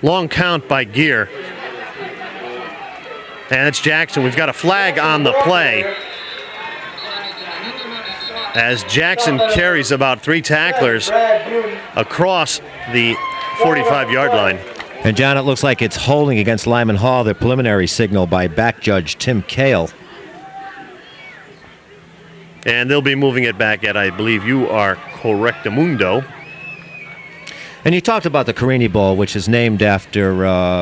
Long count by Gear. And it's Jackson. We've got a flag on the play as Jackson carries about 3 tacklers across the 45-yard line. And, John, it looks like it's holding against Lyman Hall, the preliminary signal by back judge Tim Kale. And they'll be moving it back at, I believe you are correctamundo. And you talked about the Carini Bowl, which is named after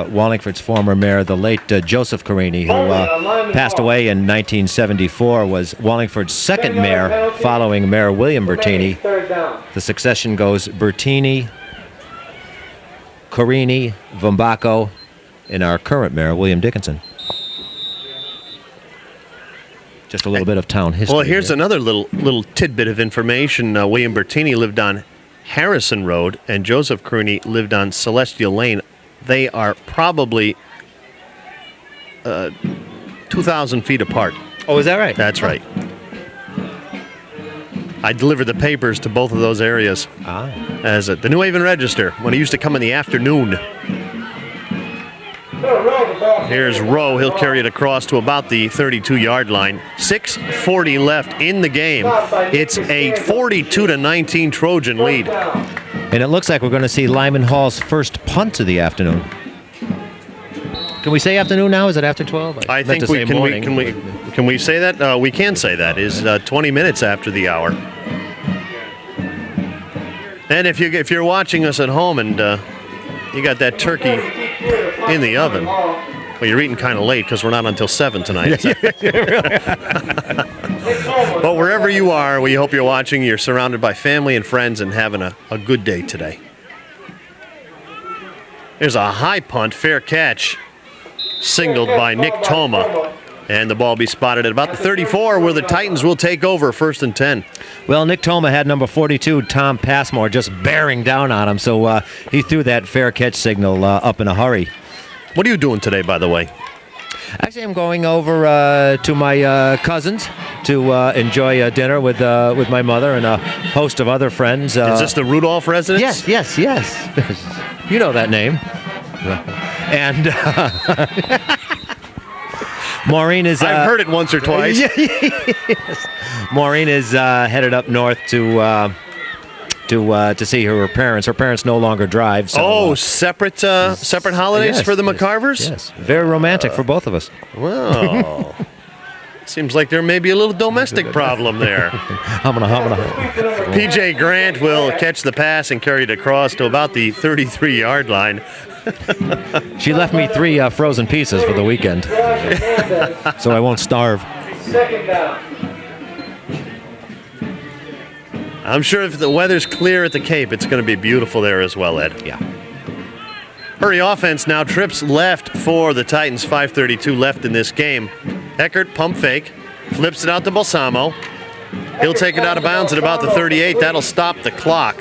Wallingford's former mayor, the late Joseph Carini, who passed away in 1974, was Wallingford's second mayor following Mayor William Bertini. The succession goes Bertini, Carini, Vombaco, and our current mayor, William Dickinson. Just a little bit of town history. Well, here's here. another little tidbit of information. William Bertini lived on Harrison Road, and Joseph Carini lived on Celestial Lane. They are probably 2,000 feet apart. Oh, is that right? That's right. I delivered the papers to both of those areas as the New Haven Register when it used to come in the afternoon. Here's Rowe. He'll carry it across to about the 32-yard line. 6:40 left in the game. It's a 42-19 Trojan lead. And it looks like we're going to see Lyman Hall's first punt of the afternoon. Can we say afternoon now? Is it after 12? I think we can we say that? We can say that. Is 20 minutes after the hour. And if you're watching us at home and you got that turkey in the oven, well, you're eating kind of late because we're not until 7 tonight. But wherever you are, we hope you're watching. You're surrounded by family and friends and having a good day today. There's a high punt, fair catch, signaled by Nick Toma. And the ball be spotted at about the 34 where the Titans will take over 1st and 10. Well, Nick Toma had number 42, Tom Passmore, just bearing down on him. So he threw that fair catch signal up in a hurry. What are you doing today, by the way? Actually, I'm going over to my cousins to enjoy dinner with my mother and a host of other friends. Is this the Rudolph residence? Yes. You know that name. And Maureen is... I've heard it once or twice. Yes. Maureen is headed up north to see her parents. Her parents no longer drive. So, separate holidays for the McCarvers? Yes, very romantic for both of us. Well, seems like there may be a little domestic problem there. P.J. Grant will catch the pass and carry it across to about the 33-yard line. She left me 3 frozen pieces for the weekend, so I won't starve. Second down. I'm sure if the weather's clear at the Cape, it's going to be beautiful there as well, Ed. Yeah. Hurry offense now, trips left for the Titans, 5:32 left in this game. Eckert, pump fake, flips it out to Balsamo. He'll take it out of bounds at about the 38. That'll stop the clock.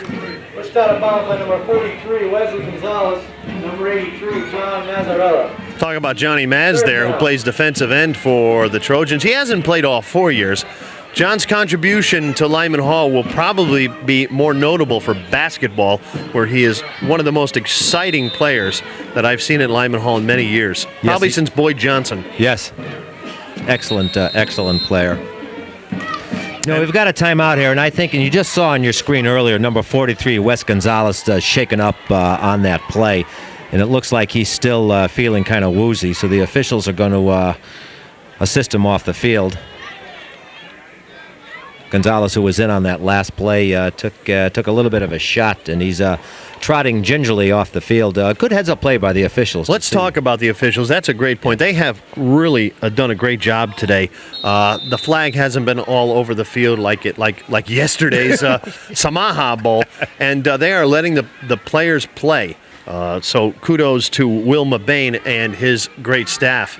Pushed out of bounds by number 43, Wesley Gonzalez. Number 83, John Mazzarella. Talk about Johnny Maz there, who plays defensive end for the Trojans. He hasn't played all 4 years. John's contribution to Lyman Hall will probably be more notable for basketball, where he is one of the most exciting players that I've seen at Lyman Hall in many years. Probably since Boyd Johnson. Yes. Excellent player. No, we've got a timeout here, and I think, and you just saw on your screen earlier, number 43, Wes Gonzalez, shaken up on that play, and it looks like he's still feeling kind of woozy, so the officials are going to assist him off the field. Gonzalez, who was in on that last play, took a little bit of a shot, and he's trotting gingerly off the field. Good heads-up play by the officials. Let's talk about the officials. That's a great point. They have really done a great job today. The flag hasn't been all over the field like yesterday's Samaha Bowl, and they are letting the players play. So kudos to Will Mabane and his great staff.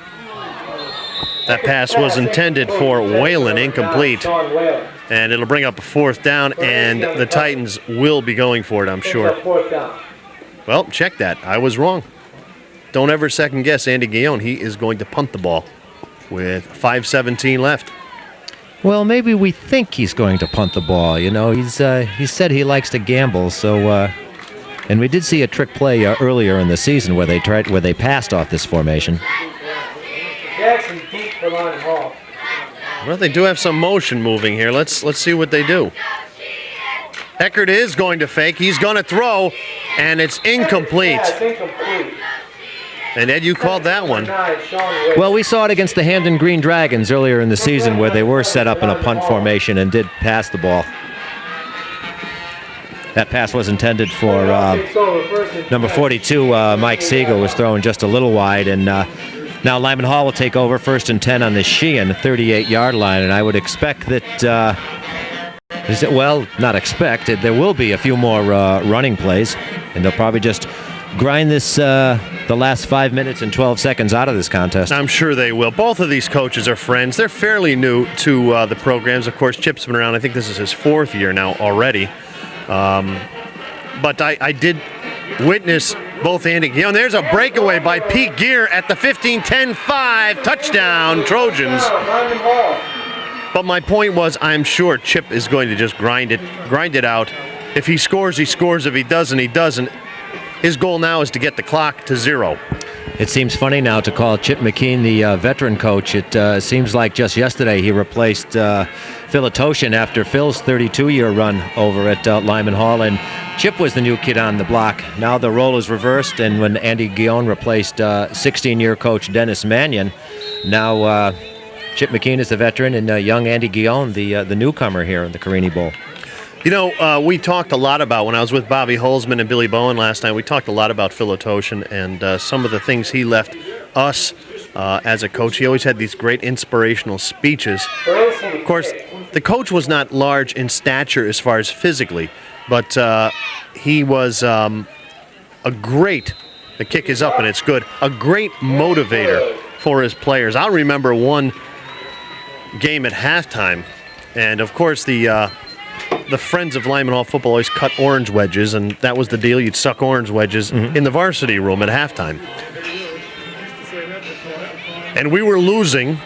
That pass was intended for Whalen, incomplete. And it'll bring up a 4th down, and the Titans will be going for it, I'm sure. Well, check that. I was wrong. Don't ever second-guess Andy Guillon. He is going to punt the ball with 5:17 left. Well, maybe we think he's going to punt the ball. You know, he said he likes to gamble, so... and we did see a trick play earlier in the season where they passed off this formation. Jackson deep for Lyman Hall. Well, they do have some motion moving here. Let's see what they do. Eckert is going to fake. He's going to throw, and it's incomplete. Yeah, it's incomplete. And Ed, you called that one. Well, we saw it against the Hamden Green Dragons earlier in the season where they were set up in a punt formation and did pass the ball. That pass was intended for number 42, Mike Siegel, was throwing just a little wide, and now Lyman Hall will take over 1st and 10 on the Sheehan 38-yard line, and I would expect that, not expect, there will be a few more running plays, and they'll probably just grind this the last 5 minutes and 12 seconds out of this contest. I'm sure they will. Both of these coaches are friends. They're fairly new to the programs. Of course, Chip's been around. I think this is his 4th year now already. But I did witness both Andy Guillon. There's a breakaway by Pete Gear at the 15-10-5. Touchdown, Trojans. But my point was, I'm sure Chip is going to just grind it out. If he scores, he scores. If he doesn't, he doesn't. His goal now is to get the clock to 0. It seems funny now to call Chip McKean the veteran coach. It seems like just yesterday he replaced Philotoshin after Phil's 32-year run over at Lyman Hall, and Chip was the new kid on the block. Now the role is reversed, and when Andy Guillon replaced 16-year coach Dennis Mannion, now Chip McKean is the veteran, and young Andy Guillon, the newcomer here in the Carini Bowl. You know, we talked a lot about, when I was with Bobby Holzman and Billy Bowen last night, we talked a lot about Philotoshin and some of the things he left us as a coach. He always had these great inspirational speeches. Of course, the coach was not large in stature as far as physically, but he was a great, the kick is up and it's good, a great motivator for his players. I'll remember one game at halftime, and of course the friends of Lyman Hall football always cut orange wedges, and that was the deal. You'd suck orange wedges in the varsity room at halftime. And we were losing,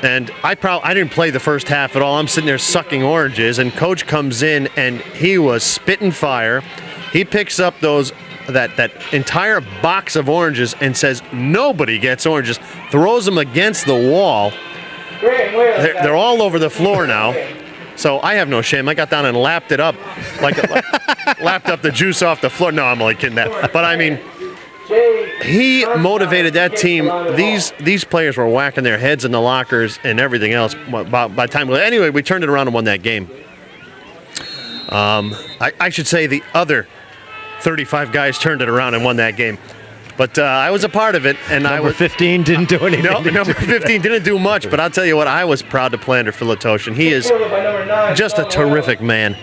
and I didn't play the first half at all. I'm sitting there sucking oranges, and Coach comes in, and he was spitting fire. He picks up that entire box of oranges and says, "Nobody gets oranges," throws them against the wall. They're all over the floor now. So I have no shame. I got down and lapped it up, lapped up the juice off the floor. No, I'm only kidding that. But I mean, he motivated that team. These players were whacking their heads in the lockers and everything else. By time, anyway, we turned it around and won that game. I should say the other 35 guys turned it around and won that game. But I was a part of it, and Number 15 didn't do anything. No, number 15 didn't do much, but I'll tell you what, I was proud to play under Philotoshin. He is just a terrific man.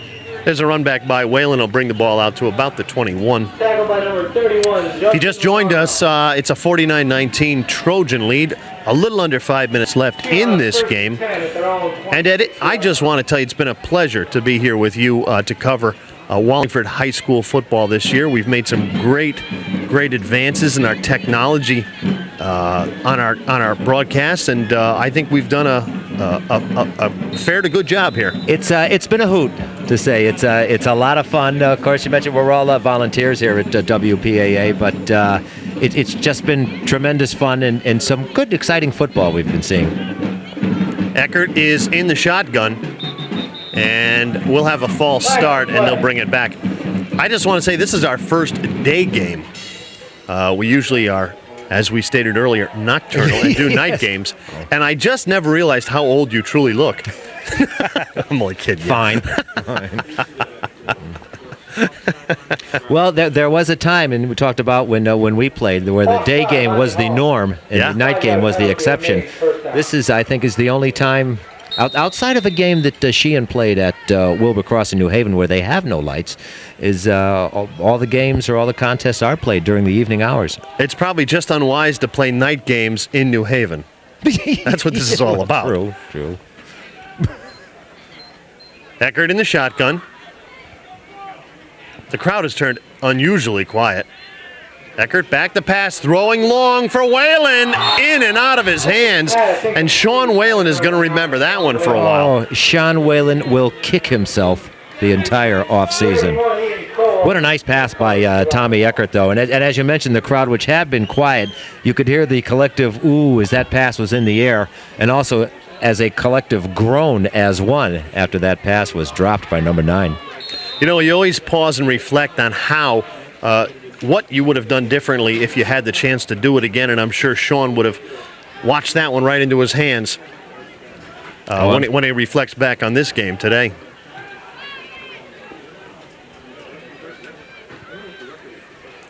There's a run back by Whalen. Will bring the ball out to about the 21. If you just joined us, it's a 49-19 Trojan lead. A little under 5 minutes left in this game. And Ed, I just want to tell you, it's been a pleasure to be here with you to cover Wallingford High School football this year. We've made some great advances in our technology on our broadcasts, and I think we've done a fair to good job here. It's been a hoot to say. It's a lot of fun. Of course, you mentioned we're all volunteers here at WPAA, but it's just been tremendous fun and some good, exciting football we've been seeing. Eckert is in the shotgun, and we'll have a false start, and they'll bring it back. I just want to say this is our first day game. We usually are, as we stated earlier, nocturnal and do night games, and I just never realized how old you truly look. I'm only kidding. Fine. Well, there was a time, and we talked about when we played, where the day game was the norm and the night game was the exception. This is, I think, is the only time outside of a game that Sheehan played at Wilbur Cross in New Haven, where they have no lights, is all the games or all the contests are played during the evening hours. It's probably just unwise to play night games in New Haven. That's what this is all about. True. Eckert in the shotgun. The crowd has turned unusually quiet. Eckert back to pass, throwing long for Whalen, in and out of his hands. And Sean Whalen is going to remember that one for a while. Oh, Sean Whalen will kick himself the entire offseason. What a nice pass by Tommy Eckert, though. And as you mentioned, the crowd, which had been quiet, you could hear the collective ooh as that pass was in the air, and also as a collective groan as one after that pass was dropped by number 9. You know, you always pause and reflect on how what you would have done differently if you had the chance to do it again, and I'm sure Sean would have watched that one right into his hands when he reflects back on this game today.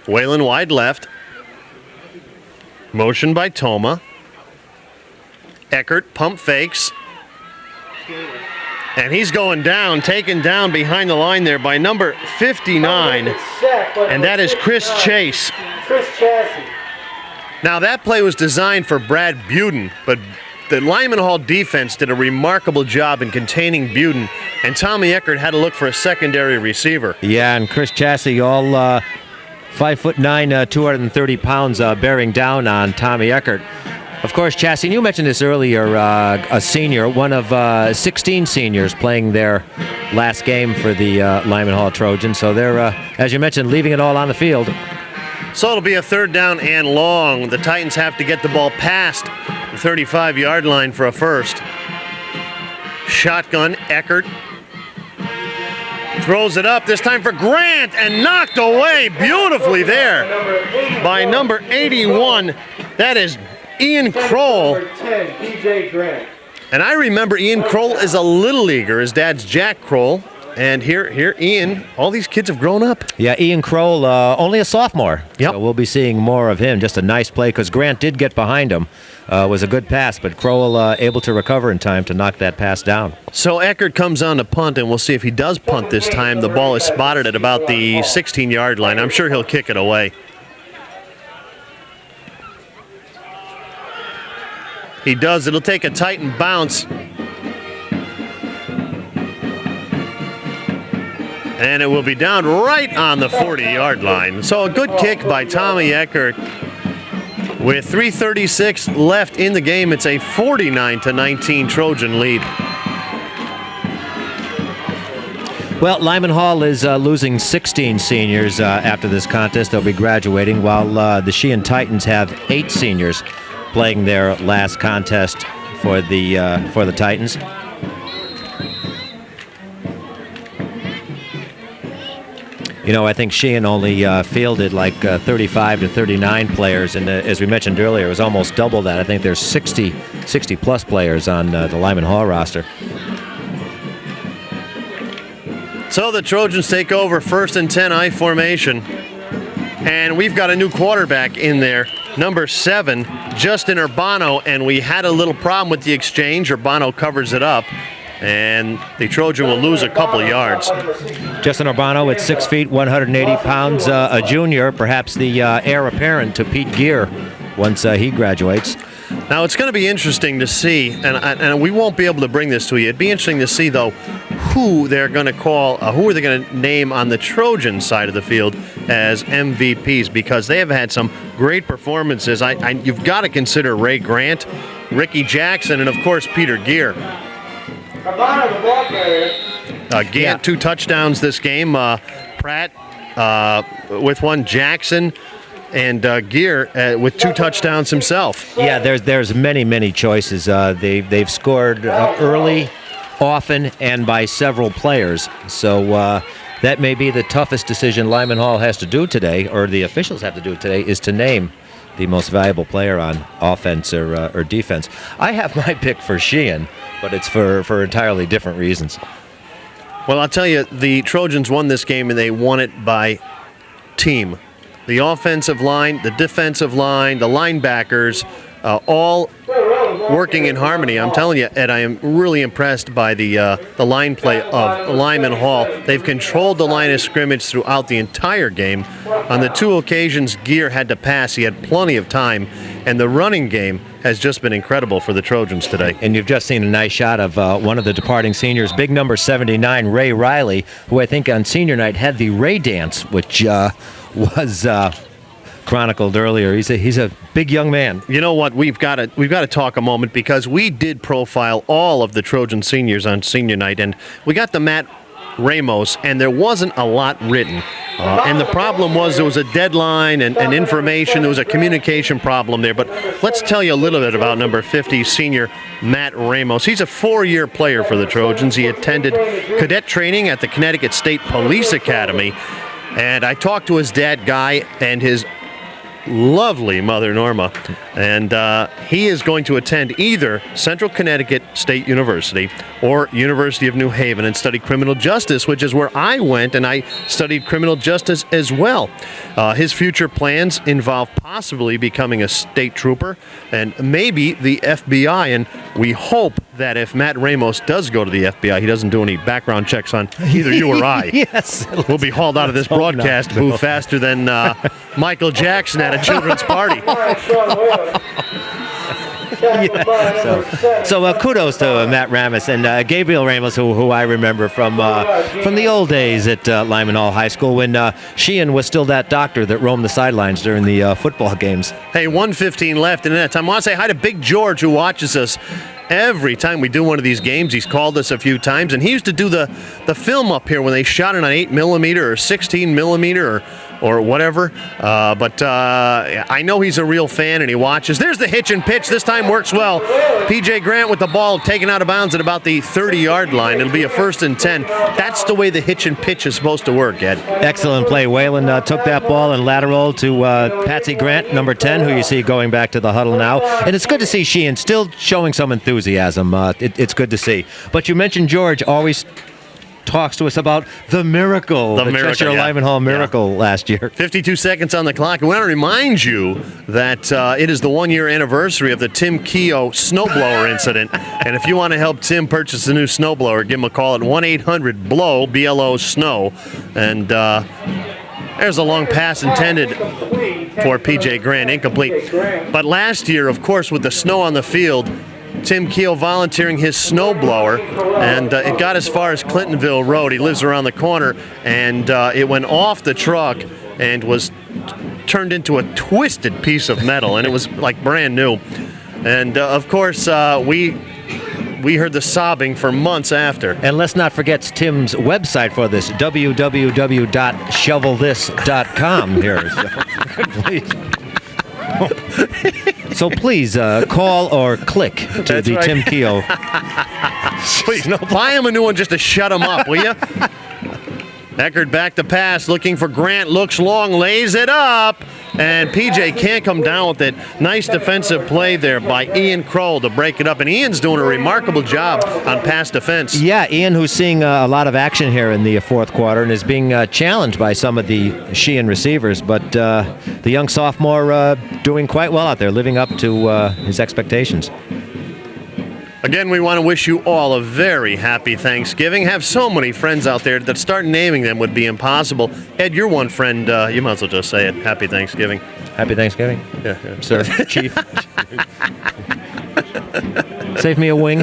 Whalen wide left. Motion by Toma. Eckert pump fakes. And he's going down, taken down behind the line there by number 59, and that is Chris Chase. Now that play was designed for Brad Buden, but the Lyman Hall defense did a remarkable job in containing Buden, and Tommy Eckert had to look for a secondary receiver. Yeah, and Chris Chassie, all 5'9", 230 pounds, bearing down on Tommy Eckert. Of course, Chassie, and you mentioned this earlier, a senior, one of 16 seniors playing their last game for the Lyman Hall Trojans. So they're, as you mentioned, leaving it all on the field. So it'll be a 3rd down and long. The Titans have to get the ball past the 35-yard line for a first. Shotgun, Eckert throws it up, this time for Grant, and knocked away beautifully there by number 81. That is Ian Kroll. Number 10, PJ Grant. And I remember Ian Kroll is a little leaguer. His dad's Jack Kroll. And here, Ian, all these kids have grown up. Yeah, Ian Kroll, only a sophomore. Yep. So we'll be seeing more of him. Just a nice play because Grant did get behind him. Was a good pass, but Kroll able to recover in time to knock that pass down. So Eckert comes on to punt, and we'll see if he does punt this time. The ball is spotted at about the 16-yard line. I'm sure he'll kick it away. He does. It'll take a Titan bounce. And it will be down right on the 40-yard line. So a good kick by Tommy Eckert. With 3:36 left in the game, it's a 49-19 Trojan lead. Well, Lyman Hall is losing 16 seniors after this contest. They'll be graduating, while the Sheehan Titans have 8 seniors playing their last contest for the Titans. You know, I think Sheehan only fielded like 35 to 39 players, and as we mentioned earlier, it was almost double that. I think there's 60 plus players on the Lyman Hall roster. So the Trojans take over 1st and 10 I formation, and we've got a new quarterback in there, number 7, Justin Urbano, and we had a little problem with the exchange. Urbano covers it up, and the Trojan will lose a couple of yards. Justin Urbano at 6 feet, 180 pounds, a junior, perhaps the heir apparent to Pete Gear once he graduates. Now, it's going to be interesting to see, and we won't be able to bring this to you. It'd be interesting to see, though, who they're going to call, who are they going to name on the Trojan side of the field as MVPs, because they have had some great performances. You've got to consider Ray Grant, Ricky Jackson, and, of course, Peter Gear. Gant, 2 touchdowns this game. Pratt with 1, Jackson, and Gear with 2 touchdowns himself. Yeah, there's many choices. They've scored early, often, and by several players. So that may be the toughest decision Lyman Hall has to do today, or the officials have to do today, is to name the most valuable player on offense or defense. I have my pick for Sheehan, but it's for entirely different reasons. Well, I'll tell you, the Trojans won this game, and they won it by team. The offensive line, the defensive line, the linebackers, all working in harmony. I'm telling you, Ed, I am really impressed by the line play of Lyman Hall. They've controlled the line of scrimmage throughout the entire game. On the 2 occasions Gear had to pass, he had plenty of time, and the running game has just been incredible for the Trojans today. And you've just seen a nice shot of one of the departing seniors, big number 79, Ray Riley, who I think on senior night had the Ray dance, which was chronicled earlier. He's a big young man. You know what? We've got to talk a moment, because we did profile all of the Trojan seniors on senior night, and we got the Matt Ramos, and there wasn't a lot written. And the problem was there was a deadline and information. There was a communication problem there. But let's tell you a little bit about number 50, senior Matt Ramos. He's a 4-year player for the Trojans. He attended cadet training at the Connecticut State Police Academy. And I talked to his dad, Guy, and his lovely mother, Norma, and he is going to attend either Central Connecticut State University or University of New Haven and study criminal justice, which is where I went, and I studied criminal justice as well. His future plans involve possibly becoming a state trooper and maybe the FBI, and we hope that if Matt Ramos does go to the FBI, he doesn't do any background checks on either you or I. Yes. We'll be hauled out of this broadcast booth faster than Michael Jackson at a children's party. So kudos to Matt Ramos and Gabriel Ramos, who I remember from the old days at Lyman Hall High School when Sheehan was still that doctor that roamed the sidelines during the football games. Hey, 1:15 left in that time. I want to say hi to Big George, who watches us every time we do one of these games. He's called us a few times, and he used to do the film up here when they shot it on 8mm or 16mm or whatever. But I know he's a real fan and he watches. There's the hitch and pitch. This time works well. P.J. Grant with the ball taken out of bounds at about the 30-yard line. It'll be a 1st and 10. That's the way the hitch and pitch is supposed to work, Ed. Excellent play. Whalen took that ball and lateral to Patsy Grant, number 10, who you see going back to the huddle now. And it's good to see Sheehan still showing some enthusiasm. It's good to see. But you mentioned George always talks to us about the miracle, the Cheshire Lyman Hall miracle last year. 52 seconds on the clock. I want to remind you that it is the 1-year anniversary of the Tim Keogh snowblower incident. And if you want to help Tim purchase a new snowblower, give him a call at 1-800-BLOW, B-L-O, SNOW. And there's a long pass intended for P.J. Grant, incomplete. But last year, of course, with the snow on the field, Tim Keogh volunteering his snowblower, and it got as far as Clintonville Road. He lives around the corner, and it went off the truck and was turned into a twisted piece of metal, and it was like brand new. And of course, we heard the sobbing for months after. And let's not forget Tim's website for this, www.shovelthis.com here. So please call or click to That's the right. Tim Keogh. Please, buy him a new one just to shut him up, will you? Eckert back to pass, looking for Grant, looks long, lays it up, and PJ can't come down with it. Nice defensive play there by Ian Kroll to break it up, and Ian's doing a remarkable job on pass defense. Yeah, Ian, who's seeing a lot of action here in the fourth quarter and is being challenged by some of the Sheehan receivers, but the young sophomore doing quite well out there, living up to his expectations. Again, we want to wish you all a very happy Thanksgiving. Have so many friends out there that start naming them would be impossible. Ed, you're one friend. You might as well just say it. Happy Thanksgiving. Happy Thanksgiving. Yeah. Sir, Chief. Save me a wing.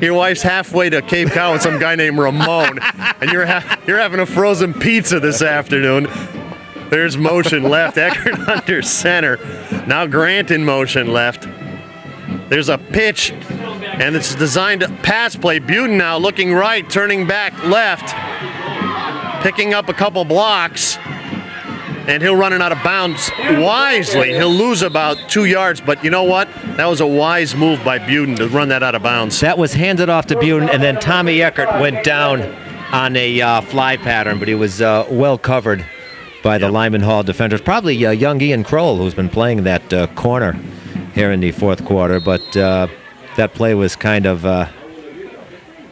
Your wife's halfway to Cape Cod with some guy named Ramon, and you're having a frozen pizza this afternoon. There's motion left. Eckert under center. Now Grant in motion left. There's a pitch, and it's designed to pass play. Buden now looking right, turning back left, picking up a couple blocks, and he'll run it out of bounds wisely. He'll lose about 2 yards, but you know what? That was a wise move by Buden to run that out of bounds. That was handed off to Buden, and then Tommy Eckert went down on a fly pattern, but he was well covered by the Lyman Hall defenders. Probably young Ian Kroll, who's been playing that corner here in the fourth quarter, but that play was kind of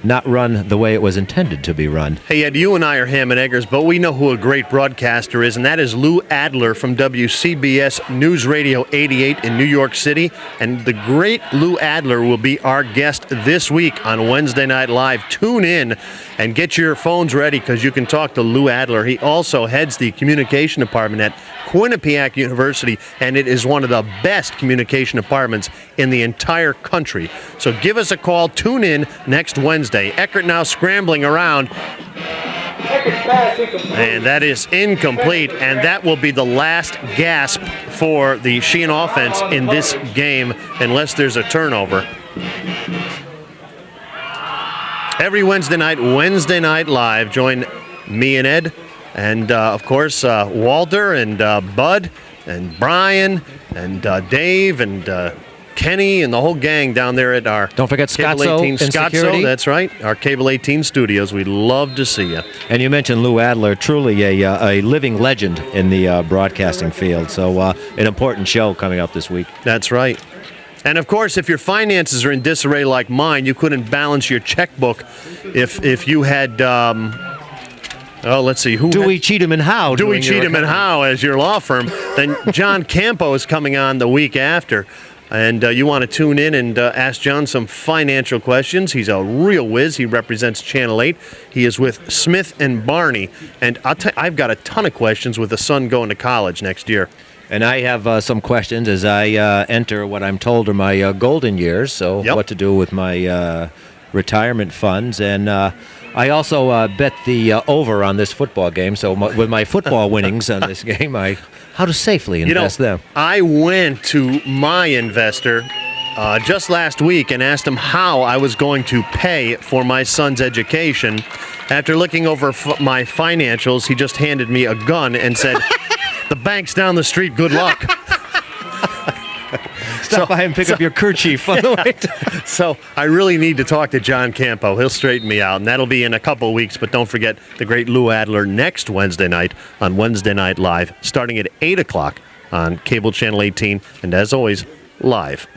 not run the way it was intended to be run. Hey, Ed, you and I are ham and eggers, but we know who a great broadcaster is, and that is Lou Adler from WCBS News Radio 88 in New York City. And the great Lou Adler will be our guest this week on Wednesday Night Live. Tune in and get your phones ready because you can talk to Lou Adler. He also heads the communication department at Quinnipiac University, and it is one of the best communication departments in the entire country. So give us a call. Tune in next Wednesday. Eckert now scrambling around, and that is incomplete, and that will be the last gasp for the Sheehan offense in this game unless there's a turnover. Every Wednesday night live, join me and Ed, and of course Walter and Bud and Brian and Dave and Kenny and the whole gang down there at our Don't forget Cable Scotzo 18 in Scotzo, security. that's right, our Cable 18 studios. We'd love to see you. And you mentioned Lou Adler, truly a living legend in the broadcasting field. So an important show coming up this week. That's right. And of course, if your finances are in disarray like mine, you couldn't balance your checkbook if you had. Let's see. Dewey, Cheatham, and Howe. Dewey, doing your Cheatham, and accounting. Howe as your law firm. Then John Campo is coming on the week after. And you want to tune in and ask John some financial questions. He's a real whiz. He represents Channel 8. He is with Smith and Barney. And I've got a ton of questions with the son going to college next year. And I have some questions as I enter what I'm told are my golden years. So what to do with my retirement funds. And I also bet the over on this football game. So with my football winnings on this game, how to safely invest them. I went to my investor just last week and asked him how I was going to pay for my son's education. After looking over my financials, he just handed me a gun and said, "The bank's down the street, good luck." Stop by and pick up your kerchief on the way. So I really need to talk to John Campo. He'll straighten me out, and that'll be in a couple of weeks. But don't forget the great Lou Adler next Wednesday night on Wednesday Night Live, starting at 8 o'clock on Cable Channel 18, and as always, live.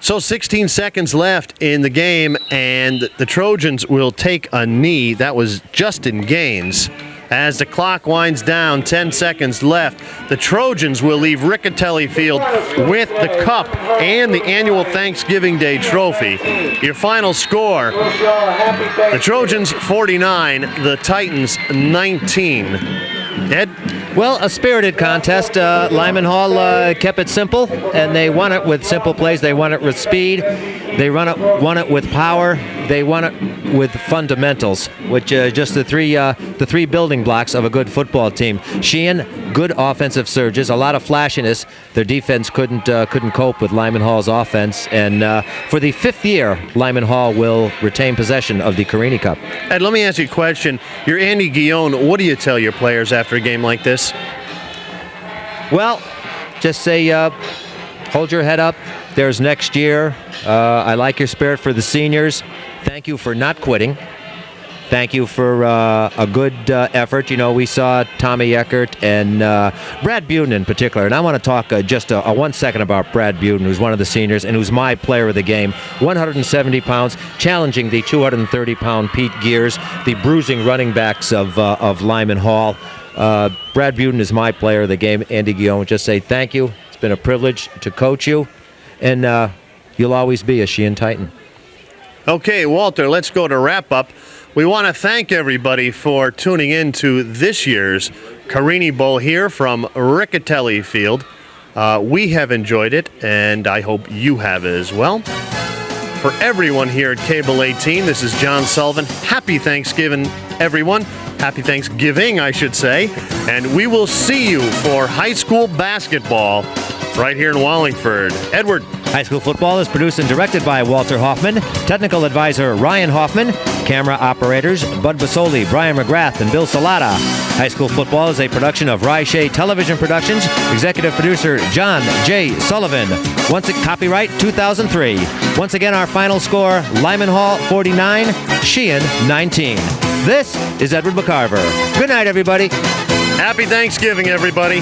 So 16 seconds left in the game, and the Trojans will take a knee. That was Justin Gaines. As the clock winds down, 10 seconds left, the Trojans will leave Riccatelli Field with the cup and the annual Thanksgiving Day trophy. Your final score, the Trojans 49, the Titans 19. Ed? Well, a spirited contest. Lyman Hall kept it simple, and they won it with simple plays. They won it with speed. They won it with power. They won it with fundamentals, which just the three building blocks of a good football team. Sheehan, good offensive surges, a lot of flashiness. Their defense couldn't cope with Lyman Hall's offense, and for the 5th year, Lyman Hall will retain possession of the Carini Cup. Ed, let me ask you a question. You're Andy Guillon. What do you tell your players after a game like this? Well, just say, hold your head up. There's next year. I like your spirit for the seniors. Thank you for not quitting. Thank you for a good effort. You know, we saw Tommy Eckert and Brad Buden in particular. And I want to talk just 1 second about Brad Buden, who's one of the seniors and who's my player of the game. 170 pounds, challenging the 230-pound Pete Gears, the bruising running backs of Lyman Hall. Brad Buden is my player of the game. Andy Guillon, just say thank you. It's been a privilege to coach you. And you'll always be a Sheehan Titan. Okay, Walter, let's go to wrap-up. We want to thank everybody for tuning in to this year's Carini Bowl here from Riccatelli Field. We have enjoyed it, and I hope you have as well. For everyone here at Cable 18, this is John Sullivan. Happy Thanksgiving, everyone. Happy Thanksgiving, I should say. And we will see you for high school basketball right here in Wallingford. Edward. High school football is produced and directed by Walter Hoffman. Technical advisor Ryan Hoffman. Camera operators Bud Basoli, Brian McGrath, and Bill Salata. High school football is a production of Rye Television Productions. Executive producer John J. Sullivan. Copyright 2003. Once again, our final score, Lyman Hall 49, Sheehan 19. This is Edward McCarver. Good night, everybody. Happy Thanksgiving, everybody.